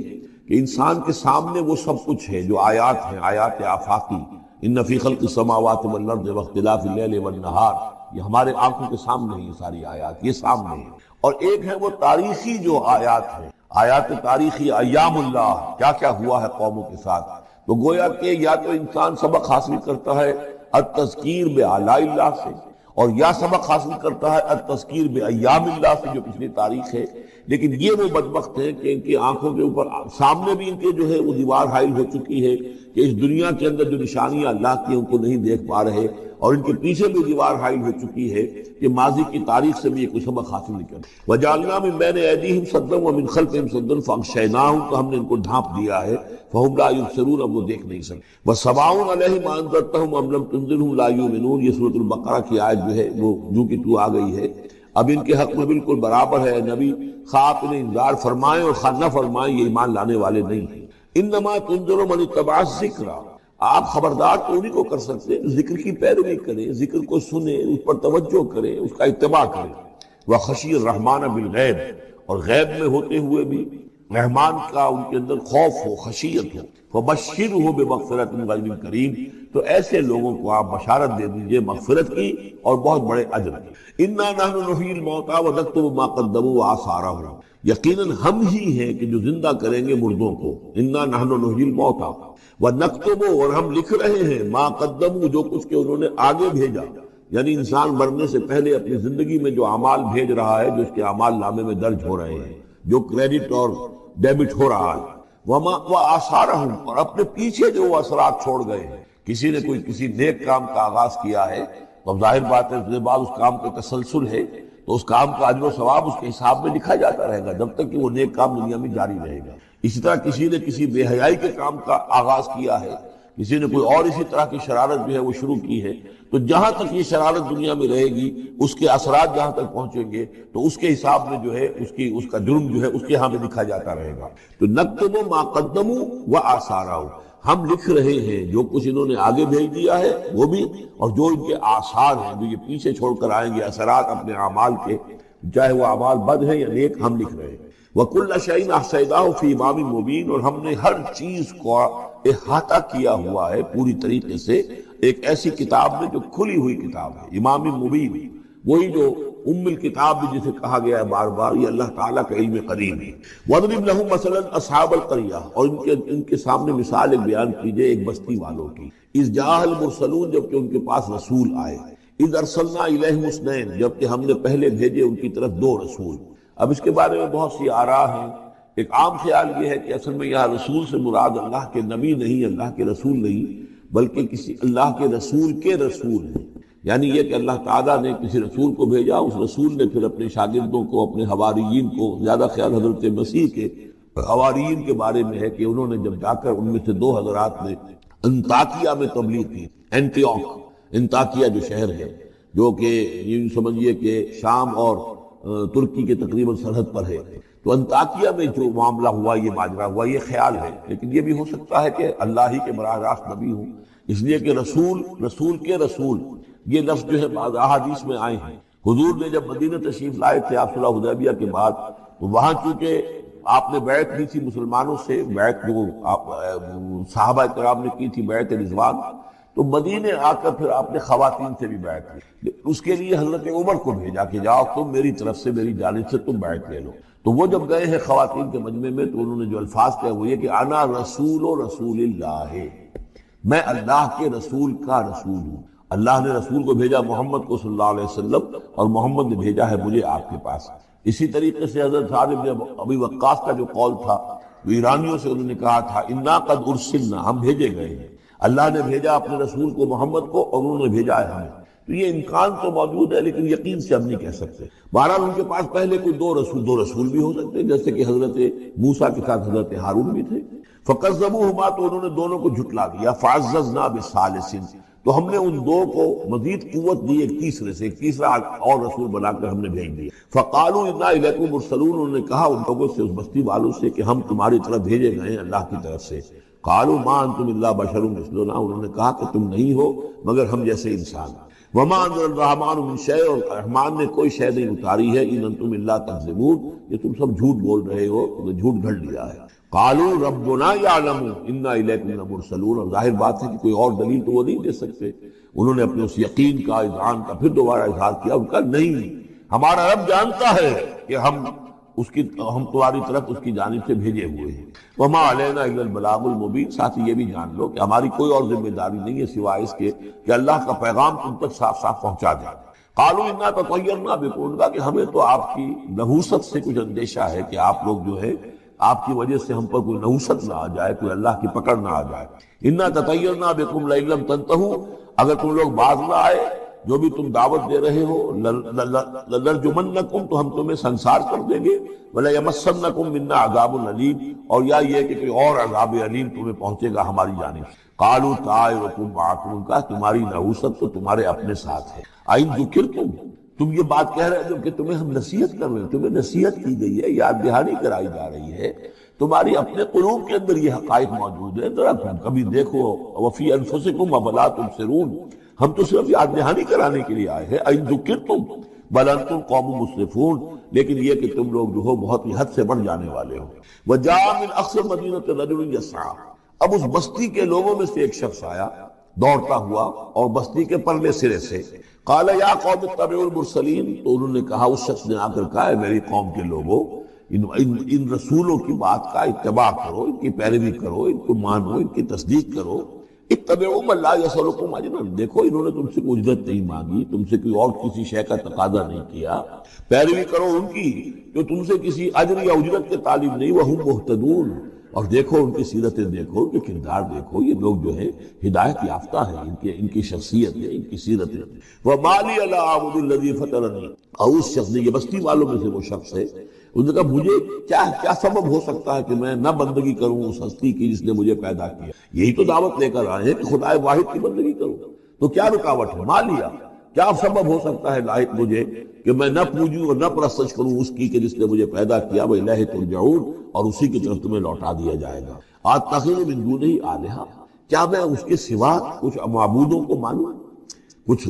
کہ انسان کے سامنے وہ سب کچھ ہے جو آیات ہیں، آیات آفاقی، ان فی خلق السماوات والارض واختلاف اللیل والنہار، یہ ہمارے آنکھوں کے سامنے ہیں، یہ ساری آیات یہ سامنے ہیں۔ اور ایک ہے وہ تاریخی جو آیات ہیں، آیات تاریخی، ایام اللہ، کیا کیا ہوا ہے قوموں کے ساتھ۔ تو گویا کہ یا تو انسان سبق حاصل کرتا ہے التذکیر بآلاء اللہ سے، اور یا سبق حاصل کرتا ہے التذکیر بایام اللہ سے، جو پچھلی تاریخ ہے۔ لیکن یہ وہ بدبخت ہیں کہ ان کی آنکھوں کے اوپر سامنے بھی ان کے جو ہے وہ دیوار حائل ہو چکی ہے کہ اس دنیا کے اندر جو نشانیاں اللہ کی ان کو نہیں دیکھ پا رہے، اور ان کے پیچھے بھی دیوار حائل ہو چکی ہے کہ ماضی کی تاریخ سے بھی یہ کوئی سبق حاصل نہیں کرتے۔ وجعلنا من بین ایدیہم سدا ومن خلفہم سدا فاغشیناہم، تو ہم نے ان کو ڈھانپ دیا ہے، فہم لا یبصرون، اب وہ دیکھ نہیں سکتے۔ وسواء علیہم انذرتہم ام لم تنذرہم لا یؤمنون، یہ سورۃ البقرہ کی آیت جو ہے وہ جو کہ تو آ گئی ہے۔ اب ان کے حق میں بالکل برابر ہے، نبی خواہ آپ انہیں انذار فرمائیں اور خواہ نہ فرمائیں، یہ ایمان لانے والے نہیں ہیں۔ انما تنذر من اتبع الذکر، آپ خبردار تو انہیں کو کر سکتے ہیں ذکر کی پیروی کریں، ذکر کو سنیں، اس پر توجہ کریں، اس کا اتباع کریں۔ وخشی الرحمن بالغیب، اور غیب میں ہوتے ہوئے بھی رحمان کا ان کے اندر خوف ہو، خشیت ہو۔ فبشرہ بمغفرۃ من رب کریم، تو ایسے لوگوں کو آپ بشارت دے دیجئے مغفرت کی اور بہت بڑے اجر کی۔ انا نحن نحیی الموتى ونکتب ما قدموا وآثارهم، یقیناً ہم ہی ہیں کہ جو زندہ کریں گے مردوں کو۔ انا نحن نحیی الموتى ونکتب، اور ہم لکھ رہے ہیں ما قدموا، جو کچھ کہ انہوں نے آگے بھیجا، یعنی انسان مرنے سے پہلے اپنی زندگی میں جو اعمال بھیج رہا ہے، جو اس کے اعمال نامے میں درج ہو رہے ہیں، جو کریڈٹ اور ڈیبٹ ہو رہا ہے، وآثارهم، اور اپنے پیچھے جو وہ اثرات چھوڑ گئے ہیں۔ کسی نے کوئی کسی نیک کام کا آغاز کیا ہے تو ظاہر بات ہے اس کے بعد اس کام کا تسلسل ہے، تو اس کام کا اجر و ثواب اس کے حساب میں لکھا جاتا رہے گا جب تک کہ وہ نیک کام دنیا میں جاری رہے گا۔ اسی طرح کسی نے کسی بے حیائی کے کام کا آغاز کیا ہے، کسی نے کوئی اور اسی طرح کی شرارت جو ہے وہ شروع کی ہے، تو جہاں تک یہ شرارت دنیا میں رہے گی، اس کے اثرات جہاں تک پہنچیں گے تو اس کے حساب میں جو ہے اس کا جرم جو ہے اس کے ہاں میں لکھا جاتا رہے گا۔ تو نکتب ما قدموا وآثارهم، ہم لکھ رہے ہیں جو کچھ انہوں نے آگے بھیج دیا ہے وہ بھی، اور جو ان کے آثار ہیں جو یہ پیچھے چھوڑ کر آئیں گے اثرات اپنے اعمال کے، چاہے وہ اعمال بد ہیں یا نیک، ہم لکھ رہے ہیں۔ وَكُلَّ شَيْءٍ أَحْصَيْنَاهُ فِي إِمَامٍ مُبِينٍ، اور ہم نے ہر چیز کو احاطہ کیا ہوا ہے پوری طریقے سے ایک ایسی کتاب میں جو کھلی ہوئی کتاب ہے، امام مبین، وہی جو ام الکتاب بھی جسے کہا گیا ہے بار بار، یہ اللہ تعالیٰ کا علم قدیم ہے۔ وَاضْرِبْ لَهُم مَثَلًا أَصْحَابَ الْقَرْيَةِ، اور ان کے سامنے مثال ایک بیان کیجئے ایک بستی والوں کی۔ اِذْ جَاءَ الْمُرْسَلُونَ، جبکہ ان کے پاس رسول آئے۔ اِذْ أَرْسَلْنَا إِلَيْهِمُ اثْنَيْنِ، جبکہ ہم نے پہلے بھیجے ان کی طرف دو رسول۔ اب اس کے بارے میں بہت سی آراء ہیں۔ ایک عام خیال یہ ہے کہ اصل میں یہاں رسول سے مراد اللہ کے نبی نہیں، اللہ کے رسول نہیں، بلکہ کسی اللہ کے رسول ہیں۔ یعنی یہ کہ اللہ تعالیٰ نے کسی رسول کو بھیجا، اس رسول نے پھر اپنے شاگردوں کو، اپنے حواریین کو، زیادہ خیال حضرت مسیح کے حواریین کے بارے میں ہے کہ انہوں نے جب جا کر ان میں سے دو حضرات نے انطاکیہ میں تبلیغ کی، انطاکیہ جو شہر ہے، جو کہ یہ سمجھیے کہ شام اور ترکی کے تقریباً سرحد پر ہے، تو انطاکیہ میں جو معاملہ ہوا، یہ ماجرا ہوا، یہ خیال ہے، لیکن یہ بھی ہو سکتا ہے کہ اللہ ہی کے براہ راست نبی ہوں، اس لیے کہ رسول کے رسول یہ لفظ جو ہے بعض احادیث میں آئے ہیں۔ حضور نے جب مدینہ تشریف لائے تھے آپ صلح حدیبیہ کے بعد، تو وہاں چونکہ آپ نے بیعت کی تھی مسلمانوں سے، بیعت جو صحابہ کرام نے کی تھی بیعت رضوان، تو مدینے آ کر پھر آپ نے خواتین سے بھی بیعت کی۔ اس کے لیے حضرت عمر کو بھیجا کہ جاؤ تم میری طرف سے، میری جانب سے تم بیعت لے لو۔ تو وہ جب گئے ہیں خواتین کے مجمع میں، تو انہوں نے جو الفاظ کہے وہ یہ کہ انا رسول اللہ، میں اللہ کے رسول کا رسول ہوں۔ اللہ نے رسول کو بھیجا محمد کو صلی اللہ علیہ وسلم، اور محمد نے بھیجا ہے مجھے آپ کے پاس۔ اسی طریقے سے حضرت سعد بن ابی وقاص کا جو قول تھا، وہ ایرانیوں سے انہوں نے کہا تھا انا قد ارسلنا، ہم بھیجے گئے ہیں، اللہ نے بھیجا اپنے رسول کو محمد کو، اور انہوں نے بھیجا ہے ہمیں۔ تو یہ امکان تو موجود ہے لیکن یقین سے ہم نہیں کہہ سکتے۔ بہرحال ان کے پاس پہلے کوئی دو رسول بھی ہو سکتے ہیں، جیسے کہ حضرت موسیٰ کے ساتھ حضرت ہارون بھی تھے۔ فَكَذَّبُوهُمَا، تو انہوں نے دونوں کو جھٹلا دیا۔ فَعَزَّزْنَا بِثَالِثٍ، تو ہم نے ان دو کو مزید قوت دی ایک تیسرے سے، ایک تیسرا اور رسول بنا کر ہم نے بھیج دیا۔ فَقَالُوا إِنَّا إِلَيْكُم مُرْسَلُونَ، انہوں نے کہا ان لوگوں سے، اس بستی والوں سے کہ ہم تمہاری طرف بھیجے گئے ہیں اللہ کی طرف سے۔ قَالُوا مَا أَنتُمْ إِلَّا بَشَرٌ مِثْلُنَا، انہوں نے کہا کہ تم نہیں ہو مگر ہم جیسے انسان۔ وَمَا أَنزَلَ الرَّحْمَٰنُ مِن شَيْءٍ، اور رحمان نے کوئی شے نہیں اتاری ہے۔ إِنْ أَنتُمْ إِلَّا تَكْذِبُونَ، یہ تم سب جھوٹ بول رہے ہو، تمہیں جھوٹ گھڑ لیا ہے۔ قالوا ربنا يعلم انا الیکم لمرسلون، اور ظاہر بات ہے کہ کوئی اور دلیل تو وہ نہیں دے سکتے۔ انہوں نے اپنے اس یقین کا، اذعان کا پھر دوبارہ اظہار کیا، ان کا نہیں، ہمارا رب جانتا ہے کہ ہم تمہاری طرف اس کی جانب سے بھیجے ہوئے ہیں۔ وما علینا الا البلاغ المبین، ساتھ یہ بھی جان لو کہ ہماری کوئی اور ذمہ داری نہیں ہے سوائے اس کے کہ اللہ کا پیغام تم تک صاف صاف پہنچا دیں۔ قالوا انا تطیرنا بکم، ان کا کہ ہمیں تو آپ کی نحوست سے کچھ اندیشہ ہے کہ آپ لوگ جو ہے آپ کی وجہ سے ہم پر کوئی نحوست نہ آ جائے، کوئی اللہ کی پکڑ نہ آ جائے۔ انا تطیرنا بکم لئن لم تنتہوا، اگر تم لوگ باز نہ آئے جو بھی تم دعوت دے رہے ہو، لنرجمنکم، تو ہم تمہیں سنسار کر دیں گے، ولیمسنکم منا عذاب علیم، اور یا یہ کہ کوئی اور عذاب علیم تمہیں پہنچے گا ہماری جانب سے۔ قالوا طائرکم معکم، کا تمہاری نحوست تو تمہارے اپنے ساتھ ہے۔ ان ذکرتم، تم یہ بات کہہ رہے ہو کہ تمہیں ہم نصیحت کر رہے ہیں، تمہیں نصیحت کی گئی ہے، یاد دہانی کرائی جا رہی ہے، تمہاری اپنے قلوب کے اندر یہ حقائق موجود ہے، ذرا تم کبھی دیکھو۔ وفی انفسکم افلا تبصرون، ہم تو صرف یاد دہانی کرانے کے لیے آئے ہیں۔ ان ذکرتم بل انتم قوم مسرفون، لیکن یہ کہ تم لوگ جو ہو بہت ہی حد سے بڑھ جانے والے ہو۔ وجاء من اقصى المدینة رجل یسعى، اب اس بستی کے لوگوں میں سے ایک شخص آیا دوڑتا ہوا، اور بستی کے پرلے سرے سے۔ قال یا قوم اتبعوا المرسلین، تو انہوں نے کہا، اس شخص نے آ کر کہا، ہے میری قوم کے لوگوں، ان رسولوں کی بات کا اتباع کرو، ان کی پیروی کرو، ان کو مانو، ان کی تصدیق کرو۔ اتبعوا من لا يسألكم اجرا، دیکھو انہوں نے تم سے کوئی اجرت نہیں مانگی، تم سے کوئی اور کسی شے کا تقاضا نہیں کیا، پیروی کرو ان کی جو تم سے کسی اجر یا اجرت کے طالب نہیں۔ وہم مہتدون، اور دیکھو ان کی سیرتیں دیکھو، ان کے کردار دیکھو، یہ لوگ جو ہے ہدایت یافتہ ہیں، ان کی شخصیت ہے، ان کی سیرت ہے۔ وَمَا لِيَ لَا أَعْبُدُ الَّذِي فَطَرَنِي، اور اس شخص نے، یہ بستی والوں میں سے وہ شخص ہے، انہوں نے کہا مجھے کیا سبب ہو سکتا ہے کہ میں نہ بندگی کروں اس ہستی کی جس نے مجھے پیدا کیا؟ یہی تو دعوت لے کر آئے ہیں کہ خدا واحد کی بندگی کروں، تو کیا رکاوٹ ہے؟ مالیا، کیا سبب ہو سکتا ہے لاحق مجھے کہ میں نہ پوجوں اور نہ پرستش کروں اس کی کہ جس نے مجھے پیدا کیا؟ وَإِلَيْهِ تُرْجَعُونَ، اور اسی کی طرف تمہیں لوٹا دیا جائے گا۔ أَتَّخِذُ مِن دُونِهِ آلِهَةً، کیا میں اس کے سوا کچھ معبودوں کو مانوں، کچھ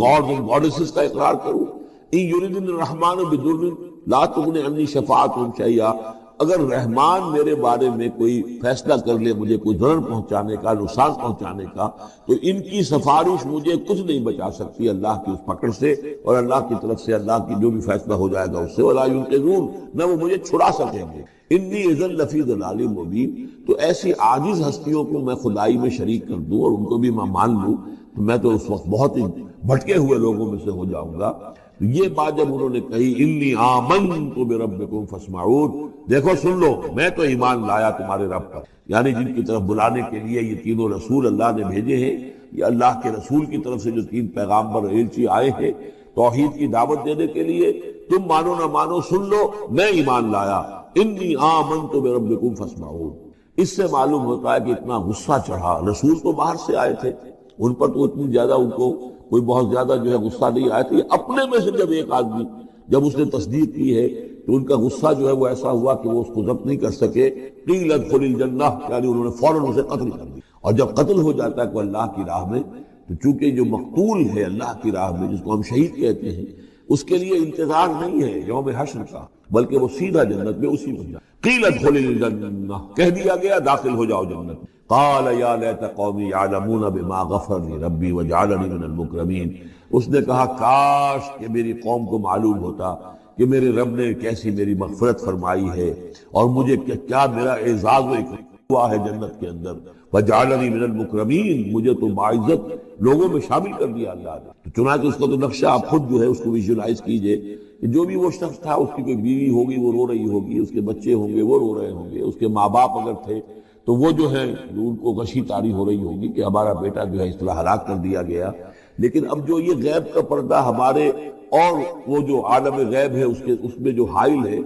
گاڈ اور گاڈیسز کا اقرار کروں؟ إِن يُرِدْنِ الرَّحْمَٰنُ بِضُرٍّ لَا تُغْنِ عَنِّي شَفَاعَتُهُمْ شَيْئًا، اگر رحمان میرے بارے میں کوئی فیصلہ کر لے مجھے کوئی ضرر پہنچانے کا، نقصان پہنچانے کا، تو ان کی سفارش مجھے کچھ نہیں بچا سکتی اللہ کی اس پکڑ سے، اور اللہ کی طرف سے اللہ کی جو بھی فیصلہ ہو جائے گا اس سے۔ وَلَا يُنقِذُونَ، نہ وہ مجھے چھڑا سکیں گے۔ انی اذن لفی ضلال مبین، تو ایسی عاجز ہستیوں کو میں خدائی میں شریک کر دوں اور ان کو بھی میں مان لوں تو میں تو اس وقت بہت ہی بھٹکے ہوئے لوگوں میں سے ہو جاؤں گا۔ یہ بات جب انہوں نے کہی، انی آمنت بربکم فاسمعون، دیکھو سن لو، میں تو ایمان لایا تمہارے رب پر، یعنی جن کی طرف بلانے کے لیے یہ تینوں رسول اللہ نے بھیجے ہیں، یہ اللہ کے رسول کی طرف سے جو تین پیغامبر ایلچی آئے ہیں توحید کی دعوت دینے کے لیے، تم مانو نہ مانو سن لو، میں ایمان لایا۔ انی آمنت بربکم فاسمعون، اس سے معلوم ہوتا ہے کہ اتنا غصہ چڑھا، رسول تو باہر سے آئے تھے، ان پر تو اتنی زیادہ ان کو کوئی بہت زیادہ جو ہے غصہ نہیں آیا تھا، یہ اپنے میں سے جب ایک آدمی جب اس نے تصدیق کی ہے تو ان کا غصہ جو ہے وہ ایسا ہوا کہ وہ اس کو ضبط نہیں کر سکے۔ قیل ادخل الجنہ، یعنی انہوں نے فوراً اسے قتل کر دیا، اور جب قتل ہو جاتا ہے کوئی اللہ کی راہ میں تو چونکہ جو مقتول ہے اللہ کی راہ میں، جس کو ہم شہید کہتے ہیں، اس کے لیے انتظار نہیں ہے یوم حشر کا، بلکہ وہ سیدھا جنت میں اسی میں جائے۔ قیل ادخل الجنہ، کہہ دیا گیا داخل ہو جاؤ جنت۔ قال یا لیت قومی یعلمون بما غفر لی ربی وجعلنی من المکرمین، اس نے کہا کاش کہ میری قوم کو معلوم ہوتا کہ میرے رب نے کیسی میری مغفرت فرمائی ہے اور مجھے کیا میرا اعزاز و اکرام ہوا ہے جنت کے اندر۔ وجعلنی من المکرمین، مجھے تو باعزت لوگوں میں شامل کر دیا اللہ نے۔ تو چنانچہ اس کا تو نقشہ آپ خود جو ہے اس کو ویژولائز کیجئے کہ جو بھی وہ شخص تھا، اس کی کوئی بیوی ہوگی وہ رو رہی ہوگی، اس کے بچے ہوں گے وہ رو رہے ہوں گے، اس کے ماں باپ اگر تھے تو وہ جو ہے ان کو غشی طاری ہو رہی ہوگی کہ ہمارا بیٹا جو ہے اس طرح ہلاک کر دیا گیا۔ لیکن اب جو یہ غیب کا پردہ ہمارے اور وہ جو عالم غیب ہے اس میں جو حائل ہے،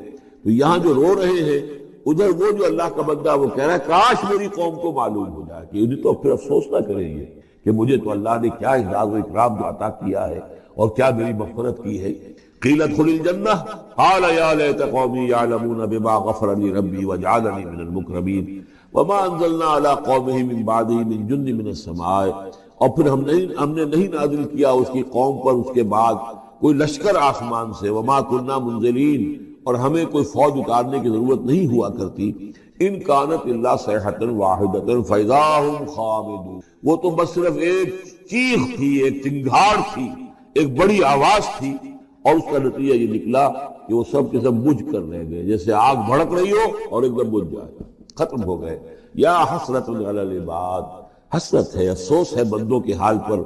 تو یہاں جو رو رہے ہیں ادھر وہ جو اللہ کا بندہ وہ کہہ رہا ہے کاش میری قوم کو معلوم ہو جائے، کہ انہیں تو پھر افسوس نہ کریں گے کہ مجھے تو اللہ نے کیا اعزاز و اکرام جو عطا کیا ہے اور کیا میری مغفرت کی ہے۔ قیل ادخل الجنہ قال یا لیت قومی یعلمون بما غفر لی ربی وجعلنی من المکرمین وما انزلنا علی قومہ من بعدہ من جند من السماء، اور پھر ہم نے نہیں نازل کیا اس کی قوم پر اس کے بعد کوئی لشکر آسمان سے، وما كنا منزلین، اور ہمیں کوئی فوج اتارنے کی ضرورت نہیں ہوا کرتی، ان کانت الا صیحۃ واحدۃ فاذا هم خامدون، وہ تو بس صرف ایک چیخ تھی، ایک چنگھاڑ تھی، ایک بڑی آواز تھی، اور اس کا نتیجہ یہ نکلا کہ وہ سب کے سب بجھ کر رہ گئے، جیسے آگ بھڑک رہی ہو اور ایک دم بجھ جائے، ختم ہو گئے۔ یا حسرۃ علی العباد، حسرت ہے، افسوس ہے بندوں کے حال پر،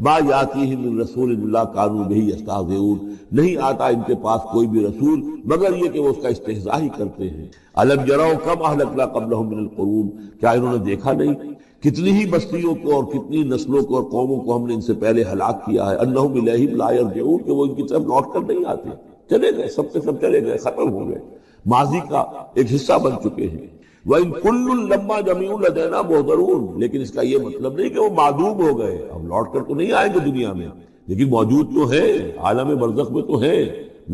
ما یاتیہم من رسول اللہ کانوا بہ یستہزئون، نہیں آتا ان کے پاس کوئی بھی رسول مگر یہ کہ وہ اس کا استہزاء ہی کرتے ہیں۔ الم یروا کم اہلکنا قبلہم من القرون، کیا انہوں نے دیکھا نہیں کتنی ہی بستیوں کو اور کتنی نسلوں کو اور قوموں کو ہم نے ان سے پہلے ہلاک کیا ہے، انہم الیہم لا یرجعون، کہ وہ ان کی طرف لوٹ کر نہیں آتے، چلے گئے، سب کے سب چلے گئے، ختم ہو گئے، ماضی کا ایک حصہ بن چکے ہیں۔ وَإِن كُلٌّ لَمَّا جَمِيعٌ لَدَيْنَا مُحْضَرُونَ، لیکن اس کا یہ مطلب نہیں کہ وہ معدوم ہو گئے، اب لوٹ کر تو نہیں آئیں گے دنیا میں، لیکن موجود تو ہیں، عالم برزخ میں تو ہیں،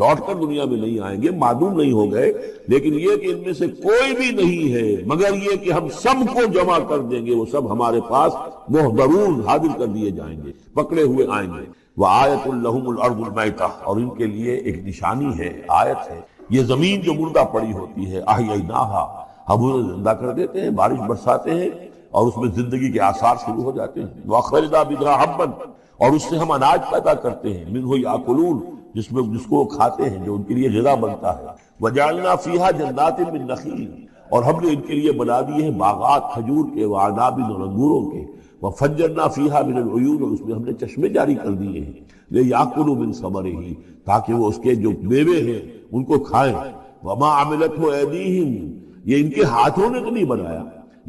لوٹ کر دنیا میں نہیں آئیں گے، معدوم نہیں ہو گئے، لیکن یہ کہ ان میں سے کوئی بھی نہیں ہے مگر یہ کہ ہم سب کو جمع کر دیں گے، وہ سب ہمارے پاس محضرون، حاضر کر دیے جائیں گے، پکڑے ہوئے آئیں گے۔ وَآیَةٌ لَهُمُ الْأَرْضُ الْمَيْتَةُ، اور ان کے لیے ایک نشانی ہے، آیت ہے، یہ زمین جو مردہ پڑی ہوتی ہے، أَحْيَيْنَاهَا، ہم انہیں زندہ کر دیتے ہیں، بارش برساتے ہیں اور اس میں زندگی کے آثار شروع ہو جاتے ہیں۔ وَأَخْرَجْنَا مِنْهَا حَبًّا، اور اس سے ہم اناج پیدا کرتے ہیں، مِنْهُ يَأْكُلُونَ، جس کو وہ کھاتے ہیں، جو ان کے لیے غذا بنتا ہے۔ وَجَعَلْنَا فِيهَا جَنَّاتٍ مِّن نَخِيلٍ، اور ہم نے ان کے لیے بنا دیے ہیں باغات کھجور کے، وَأَعْنَابٍ، اور انگوروں کے، وَفَجَّرْنَا فِيهَا مِنَ الْعُيُونِ، اور اس میں ہم نے چشمے جاری کر دیے ہیں، لِيَأْكُلُوا مِن ثَمَرِهِ، تاکہ وہ اس کے جو میوے ہیں ان کو کھائیں۔ وَمَا عَمِلَتْهُ أَيْدِيهِمْ، یہ ان کے ہاتھوں نے تو نہیں بنایا،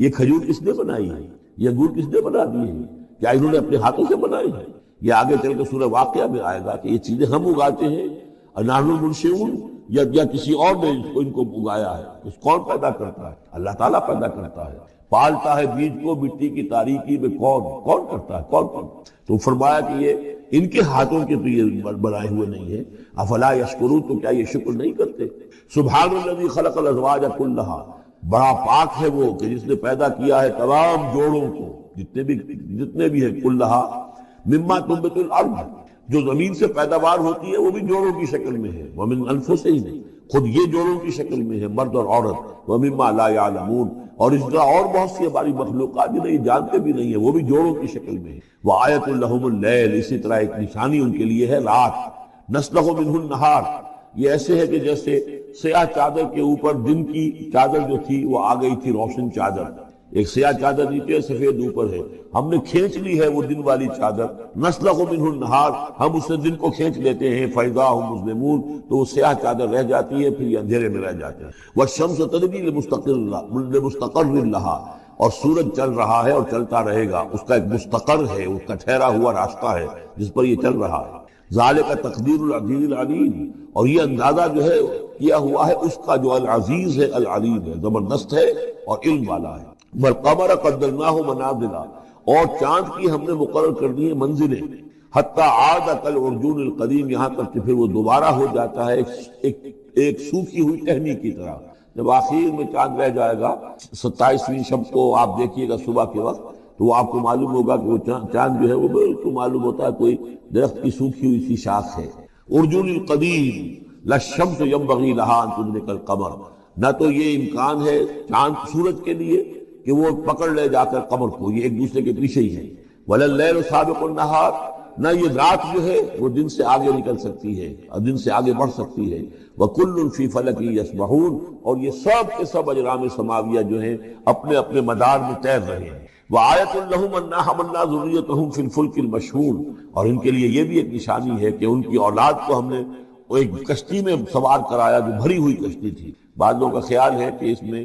یہ کھجور کس نے بنائی ہے، یہ انگور کس نے بنا دیے ہیں، کیا انہوں نے اپنے ہاتھوں سے بنائی ہے؟ یہ آگے چل کے سورہ واقعہ میں آئے گا کہ یہ چیزیں ہم اگاتے ہیں، نحن المنشئون، یا کسی اور نے ان کو اگایا ہے، اس کون پیدا کرتا ہے؟ اللہ تعالیٰ پیدا کرتا ہے، پالتا ہے بیج کو مٹی کی تاریکی میں، کون کرتا ہے، کون؟ تو فرمایا کہ یہ ان کے ہاتھوں کے تو یہ بنائے ہوئے نہیں ہے۔ افلا یشکرون، تو کیا یہ شکر نہیں کرتے؟ سبحان الذی خلق الازواج کلھا، بڑا پاک ہے وہ کہ جس نے پیدا کیا ہے تمام جوڑوں کو، جتنے بھی ہیں، کلھا مما تنبت الارض، جو زمین سے پیداوار ہوتی ہے وہ بھی جوڑوں کی شکل میں ہے، ومن انفسہم، خود یہ جوڑوں کی شکل میں ہے، مرد اور عورت، ومما لا یعلمون، اور اس طرح اور بہت سی ہماری مخلوقات بھی نہیں جانتے بھی نہیں ہیں، وہ بھی جوڑوں کی شکل میں ہے۔ وآیۃ لہم اللیل، اسی طرح ایک نشانی ان کے لیے ہے رات، نسلخ منہ النہار، یہ ایسے ہے کہ جیسے سیاہ چادر کے اوپر دن کی چادر جو تھی وہ آ گئی تھی روشن چادر، ایک سیاہ چادر نیچے سفید اوپر ہے، ہم نے کھینچ لی ہے وہ دن والی چادر، نسلخ منہ النہار، ہم اس سے دن کو کھینچ لیتے ہیں، فاذا ہم مظلمون، تو وہ سیاہ چادر رہ جاتی ہے، پھر یہ اندھیرے میں رہ جاتے ہیں۔ والشمس تجری لمستقر لہا، اور سورج چل رہا ہے اور چلتا رہے گا، اس کا ایک مستقر ہے، اس کا ٹھہرا ہوا راستہ ہے جس پر یہ چل رہا ہے۔ ذالک تقدیر العزیز العلیم، اور یہ اندازہ جو ہے کیا ہوا ہے اس کا جو العزیز ہے، العلیم ہے، زبردست ہے اور علم والا ہے۔ والقمر قدرناہ منازل، اور چاند کی ہم نے مقرر کر دی ہیں منزلیں، حتی عاد کالعرجون القدیم، یہاں تک کہ پھر وہ دوبارہ ہو جاتا ہے ایک سوکھی ہوئی ٹہنی کی طرح۔ جب آخر میں چاند رہ جائے گا 27ویں شب کو آپ دیکھیے گا صبح کے وقت، تو وہ آپ کو معلوم ہوگا کہ وہ چاند جو ہے وہ بالکل معلوم ہوتا ہے کوئی درخت کی سوکھی ہوئی سی شاخ ہے۔ ارجون القدیم، لا الشمس ينبغي لها ان تدرك القمر، نہ تو یہ امکان ہے چاند سورج کے لیے کہ وہ پکڑ لے جا کر قمر کو، یہ ایک دوسرے کے پیچھے ہی ہے۔ ولا الليل سابق النهار، نہ یہ رات جو ہے وہ دن سے آگے نکل سکتی ہے اور دن سے آگے بڑھ سکتی ہے۔ وَكُلٌّ فِي فَلَكٍ يَسْبَحُونَ، اور یہ سب کے سب اجرام سماویہ جو ہیں اپنے اپنے مدار میں تیر رہے ہیں۔ وَآیَةٌ لَهُمْ أَنَّا حَمَلْنَا ذُرِّيَّتَهُمْ فِي الْفُلْكِ الْمَشْحُونِ، اور ان کے لیے یہ بھی ایک نشانی ہے کہ ان کی اولاد کو ہم نے ایک کشتی میں سوار کرایا جو بھری ہوئی کشتی تھی۔ بعض لوگوں کا خیال ہے کہ اس میں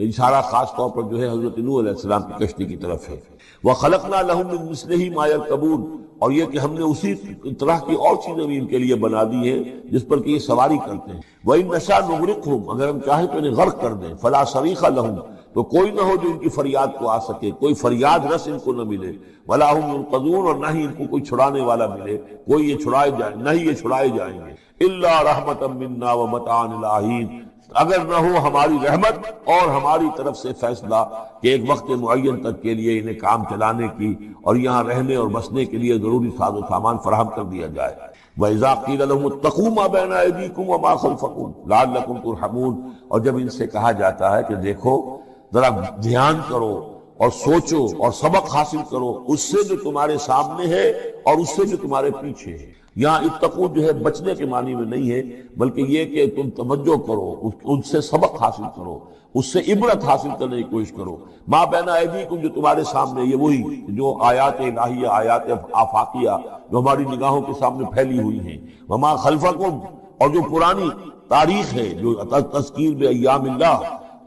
اشارہ خاص طور پر جو ہے حضرت نوح علیہ السلام کی کشتی کی طرف ہے۔ وَخَلَقْنَا لَهُم مِّن مِّثْلِهِ مَا يَرْكَبُونَ، اور یہ کہ ہم نے اسی طرح کی اور چیزیں بھی ان کے لیے بنا دی ہیں جس پر کہ یہ سواری کرتے ہیں۔ وَإِن نَشَأْ نُغْرِقْهُمْ، اگر ہم چاہیں تو انہیں غرق کر دیں، فَلَا صَرِيخَ لَهُمْ، تو کوئی نہ ہو جو ان کی فریاد کو آ سکے، کوئی فریاد رس ان کو نہ ملے، وَلَا هُمْ يُنقَذُونَ، اور نہ ہی ان کو کوئی چھڑانے والا ملے، کوئی یہ چھڑائے جائیں، نہ ہی یہ چھڑائے جائیں گے، إِلَّا رَحْمَةً مِنَّا وَمَتَاعًا إِلَىٰ حِينٍ، اگر نہ ہو ہماری رحمت اور ہماری طرف سے فیصلہ کہ ایک وقت معین تک کے لیے انہیں کام چلانے کی اور یہاں رہنے اور بسنے کے لیے ضروری ساز و سامان فراہم کر دیا جائے۔ وَإِذَا قِيلَ لَهُمُ اتَّقُوا مَا بَيْنَ أَيْدِيكُمْ وَمَا خَلْفَكُمْ لَعَلَّكُمْ تُرْحَمُونَ، اور جب ان سے کہا جاتا ہے کہ دیکھو ذرا دھیان کرو اور سوچو اور سبق حاصل کرو اس سے جو تمہارے سامنے ہے اور اس سے جو تمہارے پیچھے ہے۔ یہاں اتقو جو ہے بچنے کے معنی میں نہیں ہے، بلکہ یہ کہ تم توجہ کرو، ان سے سبق حاصل کرو، اس سے عبرت حاصل کرنے کی کوشش کرو۔ ما بین ایدیکم، جو تمہارے سامنے، یہ وہی جو آیات الہیہ، آیات آفاقیہ جو ہماری نگاہوں کے سامنے پھیلی ہوئی ہیں، وما خلفکم، اور جو پرانی تاریخ ہے جو تذکیر بایام اللہ،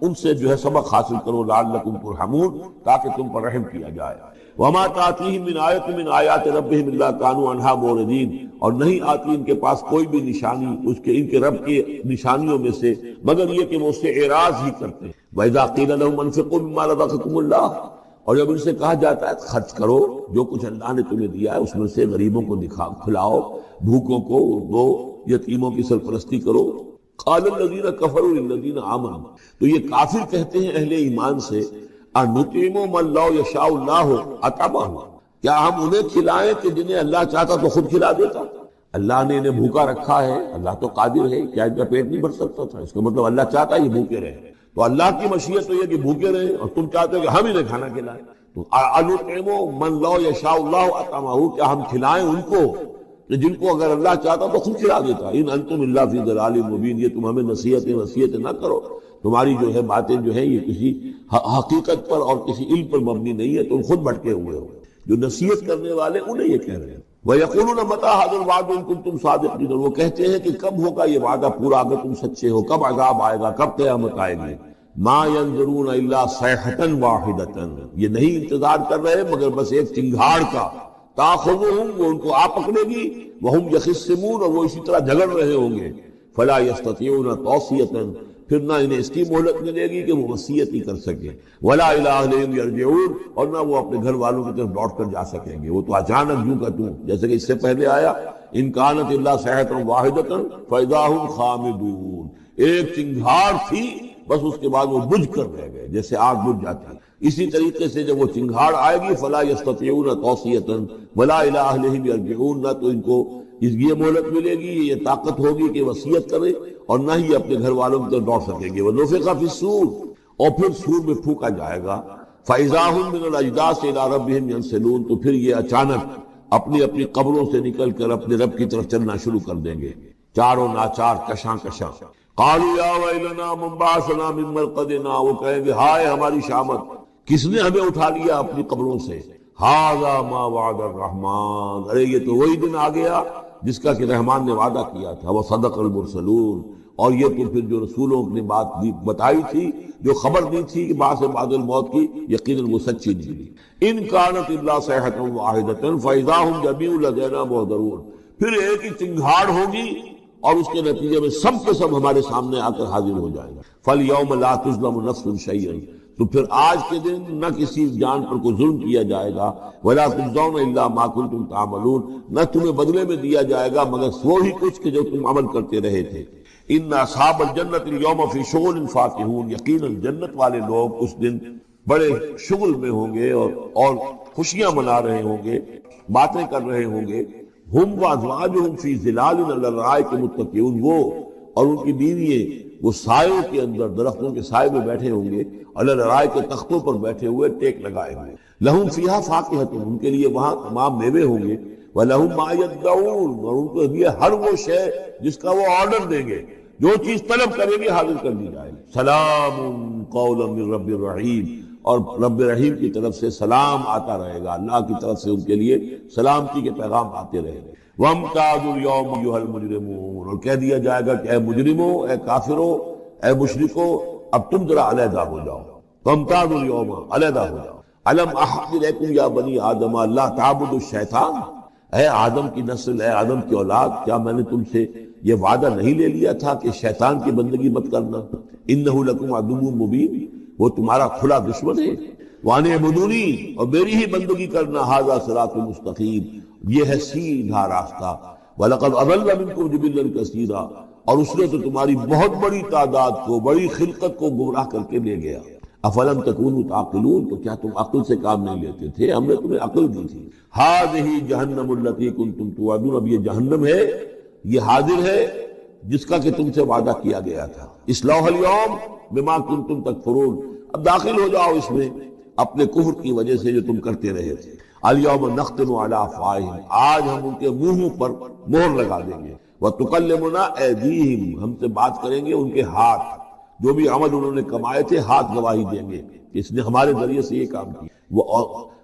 ان سے جو ہے سبق حاصل کرو، لعلکم ترحمون، تاکہ تم پر رحم کیا جائے۔ وما تاتیہم من آیۃ من آیات ربہم الا کانوا عنہا معرضین، اور نہیں آتی ان کے پاس کوئی بھی نشانی اس کے ان کے رب کی نشانیوں میں سے مگر یہ کہ وہ اس سے اعراض ہی کرتے ہیں۔ وَإِذَا قِيلَ لَهُمْ أَنفِقُوا مِمَّا رَزَقَكُمُ اللَّهُ، اور جب ان سے کہا جاتا ہے خرچ کرو جو کچھ اللہ نے تمہیں دیا ہے اس میں سے، غریبوں کو کھلاؤ، بھوکوں کو دو، یتیموں کی سرپرستی کرو۔ قَالَ الَّذِينَ كَفَرُوا لِلَّذِينَ آمَنُوا، تو یہ کافر کہتے ہیں اہل ایمان سے، أَنُطْعِمُ مَن لَّوْ يَشَاءُ اللَّهُ أَطْعَمَهُ، کیا ہم انہیں کھلائیں کہ جنہیں اللہ چاہتا تو خود کھلا دیتا؟ اللہ نے انہیں بھوکا رکھا ہے، اللہ تو قادر ہے، کیا ان کا پیٹ نہیں بھر سکتا تھا؟ اس کا مطلب اللہ چاہتا ہے یہ بھوکے رہے، تو اللہ کی مشیت تو یہ کہ بھوکے رہے، اور تم چاہتے ہو کہ ہم انہیں کھانا کھلائیں۔ تو أَنُطْعِمُ مَن لَّوْ يَشَاءُ اللَّهُ أَطْعَمَهُ، کیا ہم کھلائیں ان کو کہ جن کو اگر اللہ چاہتا تو خود کھلا دیتا۔ ان انتم الا فی ضلال مبین، یہ تم ہمیں نصیحتیں نہ کرو، تمہاری جو ہے باتیں جو ہیں یہ کسی حقیقت پر اور کسی علم پر مبنی نہیں ہے، تم خود بھٹکے ہوئے ہو۔ جو نصیحت کرنے والے انہیں یہ کہہ رہے ہیں۔ وَيَقُولُونَ مَتَىٰ هَٰذَا الْوَعْدُ إِن كُنتُمْ صَادِقِينَ، وہ کہتے ہیں کہ کب ہوگا یہ وعدہ پورا اگر تم سچے ہو، کب عذاب آئے گا، کب قیامت آئے گی۔ مَا يَنظُرُونَ إِلَّا صَيْحَةً وَاحِدَةً، یہ نہیں انتظار کر رہے مگر بس ایک چنگھاڑ کا، تَأْخُذُهُمْ، وہ ان کو آ پکڑے گی، وَهُمْ يَخِصِّمُونَ، اور وہ اسی طرح جھگڑ رہے ہوں گے۔ فَلَا يَسْتَطِيعُونَ تَوْصِيَةً، پھر نہ انہیں اس کی مہلت ملے گی کہ وہ وصیت ہی کر سکیں، وَلَا إِلَىٰ أَهْلِهِمْ يَرْجِعُونَ، اور نہ وہ اپنے گھر والوں کی طرف لوٹ کر جا سکیں گے، وہ تو اچانک یوں کا توں، جیسے کہ اس سے پہلے آیا إِن كَانَتْ إِلَّا صَيْحَةٌ وَاحِدَةٌ فَإِذَا هُمْ خَامِدُونَ، ایک چنگھاڑ تھی بس اس کے بعد وہ بجھ کر رہ گئے جیسے آگ بجھ جاتی ہے۔ اسی طریقے سے جب وہ چنگھاڑ آئے گی فَلَا يَسْتَطِيعُونَ تَوْصِيَةً وَلَا إِلَىٰ أَهْلِهِمْ يَرْجِعُونَ، نہ تو ان کو یہ مہلت ملے گی، یہ طاقت ہوگی کہ وصیت کرے، اور نہ ہی اپنے گھر والوں کی طرف لوٹ سکیں گے۔ وَنُفِخَ فِي الصُّورِ، اور پھر سور میں پھونکا جائے گا، فَإِذَا هُم مِّنَ الْأَجْدَاثِ إِلَىٰ رَبِّهِمْ يَنسِلُونَ، تو پھر یہ اچانک اپنی اپنی قبروں سے نکل کر اپنے رب کی طرف چلنا شروع کر دیں گے، چاروں ناچار کشاں کشاں۔ قَالُوا يَا وَيْلَنَا مَن بَعَثَنَا مِن مَّرْقَدِنَا، وہ کہیں گے ہائے ہماری شامت، کس نے ہمیں اٹھا لیا اپنی قبروں سے۔ هَٰذَا مَا وَعَدَ الرَّحْمَٰنُ، ارے یہ تو وہی دن آ گیا جس کا کہ رحمان نے وعدہ کیا تھا، وَصَدَقَ الْمُرْسَلُونَ، اور یہ تو پھر جو رسولوں نے بات بتائی تھی، جو خبر دی تھی کہ بعد الموت کی، یقیناً وہ سچی نکلی۔ إِن كَانَتْ إِلَّا صَيْحَةٌ وَاحِدَةٌ فَإِذَا هُمْ جَمِيعٌ لَدَيْنَا مُحْضَرُونَ، پھر ایک ہی چنگھاڑ ہوگی اور اس کے نتیجے میں سب کے سب ہمارے سامنے آ کر حاضر ہو جائے گا۔ فَالْيَوْمَ لَا تُظْلَمُ نَفْسٌ شَيْئًا، تو پھر آج کے دن نہ کسی جان پر کوئی ظلم کیا جائے گا، وَلَا تُجْزَوْنَ إِلَّا مَا كُنتُمْ تَعْمَلُونَ، نہ تمہیں بدلے میں دیا جائے گا مگر وہی کچھ کہ جو تم عمل کرتے رہے تھے۔ إِنَّ أَصْحَابَ الْجَنَّةِ الْيَوْمَ فِي شُغُلٍ فَاكِهُونَ، یقیناً جنت والے لوگ اس دن بڑے شغل میں ہوں گے اور خوشیاں منا رہے ہوں گے، باتیں کر رہے ہوں گے۔ ہم وازواجہم فی ظلال علی الارائک متکئون، وہ اور ان کی بیوییں وہ سایوں کے اندر، درختوں کے سائے میں بیٹھے ہوں گے، علی الارائک کے تختوں پر بیٹھے ہوئے، ٹیک لگائے ہوئے۔ لہم فیہا فاکہۃ، ان کے لیے وہاں تمام میوے ہوں گے، وَلَهُم مَّا يَدَّعُونَ، اور ان کو لیے ہر وہ شے جس کا وہ آرڈر دیں گے، جو چیز طلب کریں گے حاضر کر دی جائے گی۔ سلام قولا من رب الرحیم، اور رب رحیم کی طرف سے سلام آتا رہے گا، اللہ کی طرف سے ان کے لیے سلامتی کے پیغام آتے رہے گا۔ وَامْتَازُوا الْيَوْمَ أَيُّهَا الْمُجْرِمُونَ، اور کہہ دیا جائے گا کہ اے مجرموں، اے کافروں، اے مشرکوں، اب تم ذرا علیحدہ ہو جاؤ۔ وَامْتَازُوا الْيَوْمَ، علیحدہ ہو جاؤ۔ أَلَمْ أَعْهَدْ إِلَيْكُمْ يَا بَنِي آدَمَ أَلَّا تَعْبُدُوا الشَّيْطَانَ، اے آدم کی نسل، اے آدم کی اولاد، کیا میں نے تم سے یہ وعدہ نہیں لے لیا تھا کہ شیطان کی بندگی مت کرنا؟ انہ لکم عدو مبین، وہ تمہارا کھلا دشمن ہے۔ وان اعبدونی، اور میری ہی بندگی کرنا، ھذا صراط مستقیم، یہ ہے سیدھا راستہ۔ وَلَقَدْ أَضَلَّ مِنكُمْ جِبِلًّا كَثِيرًا، اور اس نے تو تمہاری بہت بڑی تعداد کو، بڑی خلقت کو گمراہ کر کے لے گیا۔ افلم تکونوا تعقلون، تو کیا تم عقل سے کام نہیں لیتے تھے؟ ہم نے تمہیں عقل دی تھی۔ ھذہ جہنم التی کنتم توعدون، اب یہ جہنم ہے، یہ حاضر ہے جس کا کہ تم سے وعدہ کیا گیا تھا۔ اصلوها اليوم بما کنتم تکفرون، اب داخل ہو جاؤ اس میں اپنے کفر کی وجہ سے جو تم کرتے رہے تھے۔ الیوم نختم علی افواہہم، آج ہم ان کے منہوں پر مہر لگا دیں گے۔ وتکلمنا ایدیہم، ہم سے بات کریں گے ان کے ہاتھ، جو بھی عمل انہوں نے کمائے تھے ہاتھ گواہی دیں گے کہ اس نے ہمارے ذریعے سے یہ کام کیا۔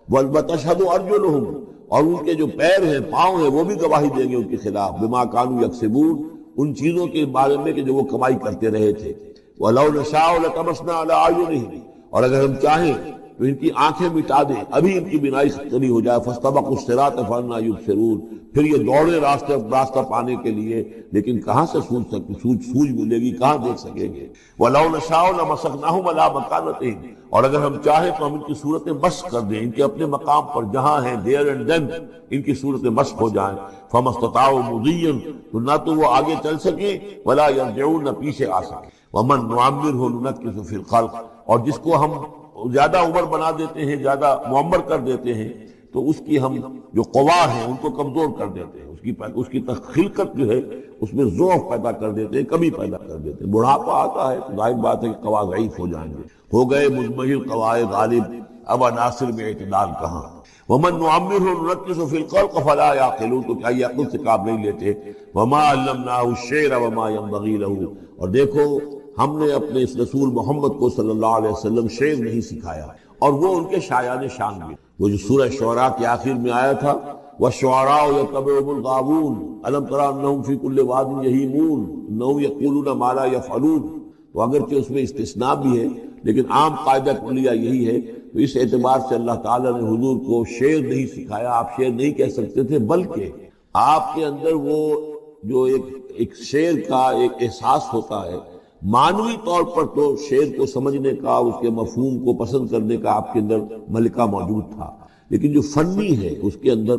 وتشہد ارجلہم، اور ان کے جو پیر ہیں، پاؤں ہیں، وہ بھی گواہی دیں گے ان کے خلاف، بما کانوا یکسبون، ان چیزوں کے بارے میں کہ جو وہ کمائی کرتے رہے تھے۔ وَلَوْ نَشَاءُ لَطَمَسْنَا عَلَىٰ أَعْيُنِهِمْ، اور اگر ہم چاہیں تو ان کی آنکھیں مٹا دیں، ابھی ان کی بینائی کھلی ہو جائے۔ فَاسْتَبَقُوا الصِّرَاطَ فَأَنَّىٰ يُبْصِرُونَ، پھر یہ دوڑے راستہ پانے کے لیے، لیکن کہاں سے سوجھ ملے گی، کہاں دیکھ سکیں گے۔ وَلَوْ نَشَاءُ لَمَسَخْنَاهُمْ عَلَىٰ مَكَانَتِهِمْ، اور اگر ہم چاہیں تو ہم ان کی صورتیں مسخ کر دیں، ان کے اپنے مقام پر جہاں ہیں، دیر اینڈ دین ان کی صورتیں مسخ ہو جائیں۔ فَمَا اسْتَطَاعُوا مُضِيًّا، تو نہ تو وہ آگے چل سکیں، وَلَا يَرْجِعُونَ، نہ پیچھے آ سکیں۔ وَمَن نُعَمِّرْهُ نُنَكِّسُ فِي الْخَلْقِ، اور جس کو ہم زیادہ عمر بنا دیتے ہیں، زیادہ معمر کر دیتے ہیں، تو اس کی ہم جو قوا ہیں ان کو کمزور کر دیتے ہیں، اس کی خلقت جو ہے اس میں ضعف پیدا کر دیتے ہیں، کمی پیدا کر دیتے ہیں۔ بڑھاپا آتا ہے تو ظاہر بات ہے کہ قوا ضعیف ہو جائیں گے، ہو گئے مزمحل قوائے غالب، اب عناصر میں اعتدال کہاں۔ وَمَن نُعَمِّرْهُ نُنَكِّسُ فِي الْخَلْقِ فَلَا يَعْقِلُونَ، تو کیا یہ عقل سے کام نہیں لیتے۔ وَمَا عَلَّمْنَاهُ الشِّعْرَ وَمَا يَنبَغِي لَهُ، اور دیکھو ہم نے اپنے اس رسول محمد کو صلی اللہ علیہ وسلم شعر نہیں سکھایا، اور وہ ان کے شایان شان بھی۔ وہ جو سورہ شعراء کے آخر میں آیا تھا، وَالشُّعَرَاءُ يَتَّبِعُهُمُ الْغَاوُونَ أَلَمْ تَرَ أَنَّهُمْ فِي كُلِّ وَادٍ يَهِيمُونَ إِنَّهُمْ يَقُولُونَ مَا لَا يَفْعَلُونَ، تو اگرچہ اس میں استثناء بھی ہے لیکن عام قاعدہ کلیہ یہی ہے۔ تو اس اعتبار سے اللہ تعالیٰ نے حضور کو شعر نہیں سکھایا، آپ شعر نہیں کہہ سکتے تھے، بلکہ آپ کے اندر وہ جو ایک شعر کا ایک احساس ہوتا ہے، معنوی طور پر تو شعر کو سمجھنے کا، اس کے مفہوم کو پسند کرنے کا آپ کے اندر ملکہ موجود تھا، لیکن جو فنی ہے اس کے اندر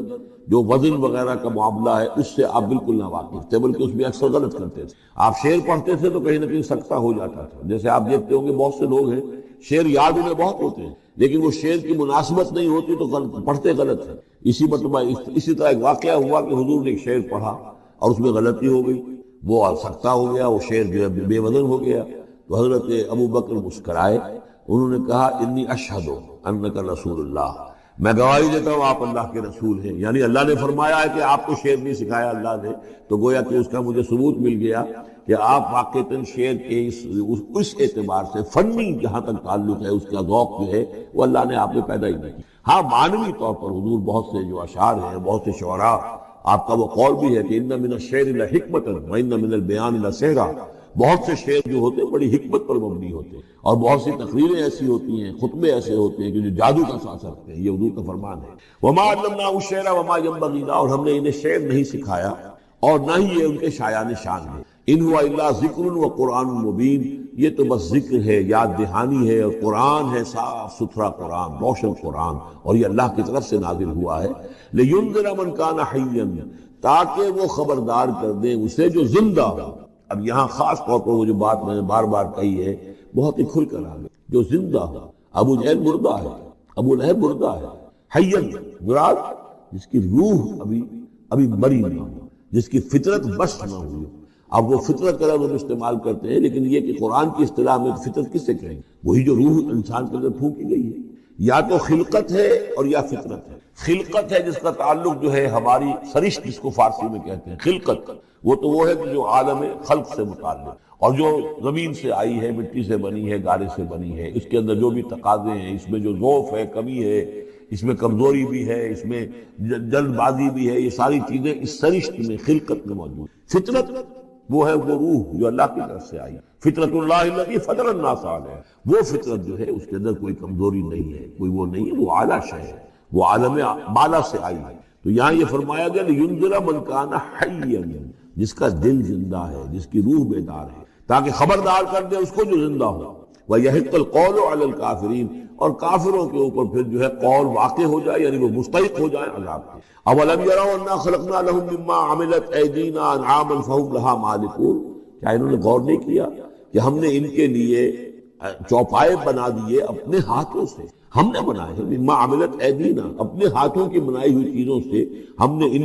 جو وزن وغیرہ کا معاملہ ہے اس سے آپ بالکل نہ واقف تھے، بلکہ اس میں اکثر غلط کرتے تھے۔ آپ شعر پڑھتے تھے تو کہیں نہ کہیں سکتہ ہو جاتا تھا۔ جیسے آپ دیکھتے ہوں گے بہت سے لوگ ہیں شعر یاد انہیں بہت ہوتے ہیں، لیکن وہ شعر کی مناسبت نہیں ہوتی تو پڑھتے غلط ہے۔ اسی طرح ایک واقعہ ہوا کہ حضور نے ایک شعر پڑھا اور اس میں غلطی ہو گئی، وہ سکتہ ہو گیا، وہ شعر جو ہے بے وزن ہو گیا۔ تو حضرت ابو بکر مسکرائے، انہوں نے کہا انی اشہد انک رسول اللہ، میں گواہی دیتا ہوں آپ اللہ کے رسول ہیں، یعنی اللہ نے فرمایا ہے کہ آپ کو شعر نہیں سکھایا اللہ نے، تو گویا کہ اس کا مجھے ثبوت مل گیا کہ آپ واقعتاً شعر کے اس اعتبار سے فنی جہاں تک تعلق ہے، اس کا ذوق جو ہے وہ اللہ نے آپ میں پیدا ہی نہیں کیا۔ ہاں معنوی طور پر حضور بہت سے جو اشعار ہیں، بہت سے شعراء، آپ کا وہ قول بھی ہے کہ ان من الشعر لحکمۃ وان من البیان لسحرا، بہت سے شعر جو ہوتے ہیں بڑی حکمت پر مبنی ہوتے ہیں، اور بہت سی تقریریں ایسی ہوتی ہیں، خطبے ایسے ہوتے ہیں کہ جو جادو کا ساتھ رکھتے ہیں۔ یہ حضور کا فرمان ہے، وما علمناه الشعر وما ينبغي له، اور ہم نے انہیں شعر نہیں سکھایا اور نہ ہی یہ ان کے شایان شان ہے۔ ان هو الا ذکر وقرآن مبین، یہ تو بس ذکر ہے، یاد دہانی ہے، اور قرآن ہے، صاف ستھرا قرآن، روشن قرآن، اور یہ اللہ کی طرف سے نازل ہوا ہے۔ لینذر من کان حیا، تاکہ وہ خبردار کر دیں اسے جو زندہ ہو۔ اب یہاں خاص طور پر وہ جو بات میں نے بار بار کہی ہے بہت ہی کھل کر آ گئی، جو زندہ ہو۔ ابو جہل مردہ ہے، ابو لہب مردہ ہے، حیا مراد جس کی روح ابھی مری نہ ہو، جس کی فطرت بس نہ ہوئی۔ اب وہ فطرت کا لفظ ہم استعمال کرتے ہیں، لیکن یہ کہ قرآن کی اصطلاح میں فطرت کس سے کہیں گے؟ وہی جو روح انسان کے اندر پھونکی گئی ہے، یا تو خلقت ہے اور یا فطرت ہے۔ خلقت ہے جس کا تعلق جو ہے ہماری سرشت، جس کو فارسی میں کہتے ہیں خلقت، وہ تو وہ ہے کہ جو عالم خلق سے متعلق، اور جو زمین سے آئی ہے، مٹی سے بنی ہے، گارے سے بنی ہے، اس کے اندر جو بھی تقاضے ہیں، اس میں جو ضعف ہے، کمی ہے، اس میں کمزوری بھی ہے، اس میں جلد بازی بھی ہے، یہ ساری چیزیں اس سرشت میں خلقت میں موجود۔ فطرت وہ ہے وہ روح جو اللہ کی طرف سے آئی، فطرت اللہ الذی فطر الناس علیہ، وہ فطرت جو ہے اس کے اندر کوئی کمزوری نہیں ہے، کوئی وہ نہیں ہے، وہ اعلیٰ شے ہے، وہ عالم بالا سے آئی ہے۔ تو یہاں یہ فرمایا گیا لِيُنذِرَ مَنْ كَانَ حَيًّا، جس کا دل زندہ ہے، جس کی روح بیدار ہے، تاکہ خبردار کر دے اس کو جو زندہ ہو۔ وَيَحِقَّ الْقَوْلُ عَلَى الْكَافِرِينَ، اور کافروں کے اوپر پھر جو ہے قول واقع ہو جائے، یعنی وہ مستحق ہو جائے عذاب کے۔ أَوَلَمْ يَرَوْا أَنَّا خَلَقْنَا لَهُم مِّمَّا عَمِلَتْ أَيْدِينَا أَنْعَامًا فَهُمْ لَهَا مَالِكُونَ، کیا انہوں نے غور نہیں کیا کہ ہم نے ان کے لیے چوپائے بنا دیے اپنے ہاتھوں سے، ہم نے بنائے ہیں، مما عملت ایدینا، اپنے ہاتھوں کی بنائی ہوئی چیزوں سے ہم نے ان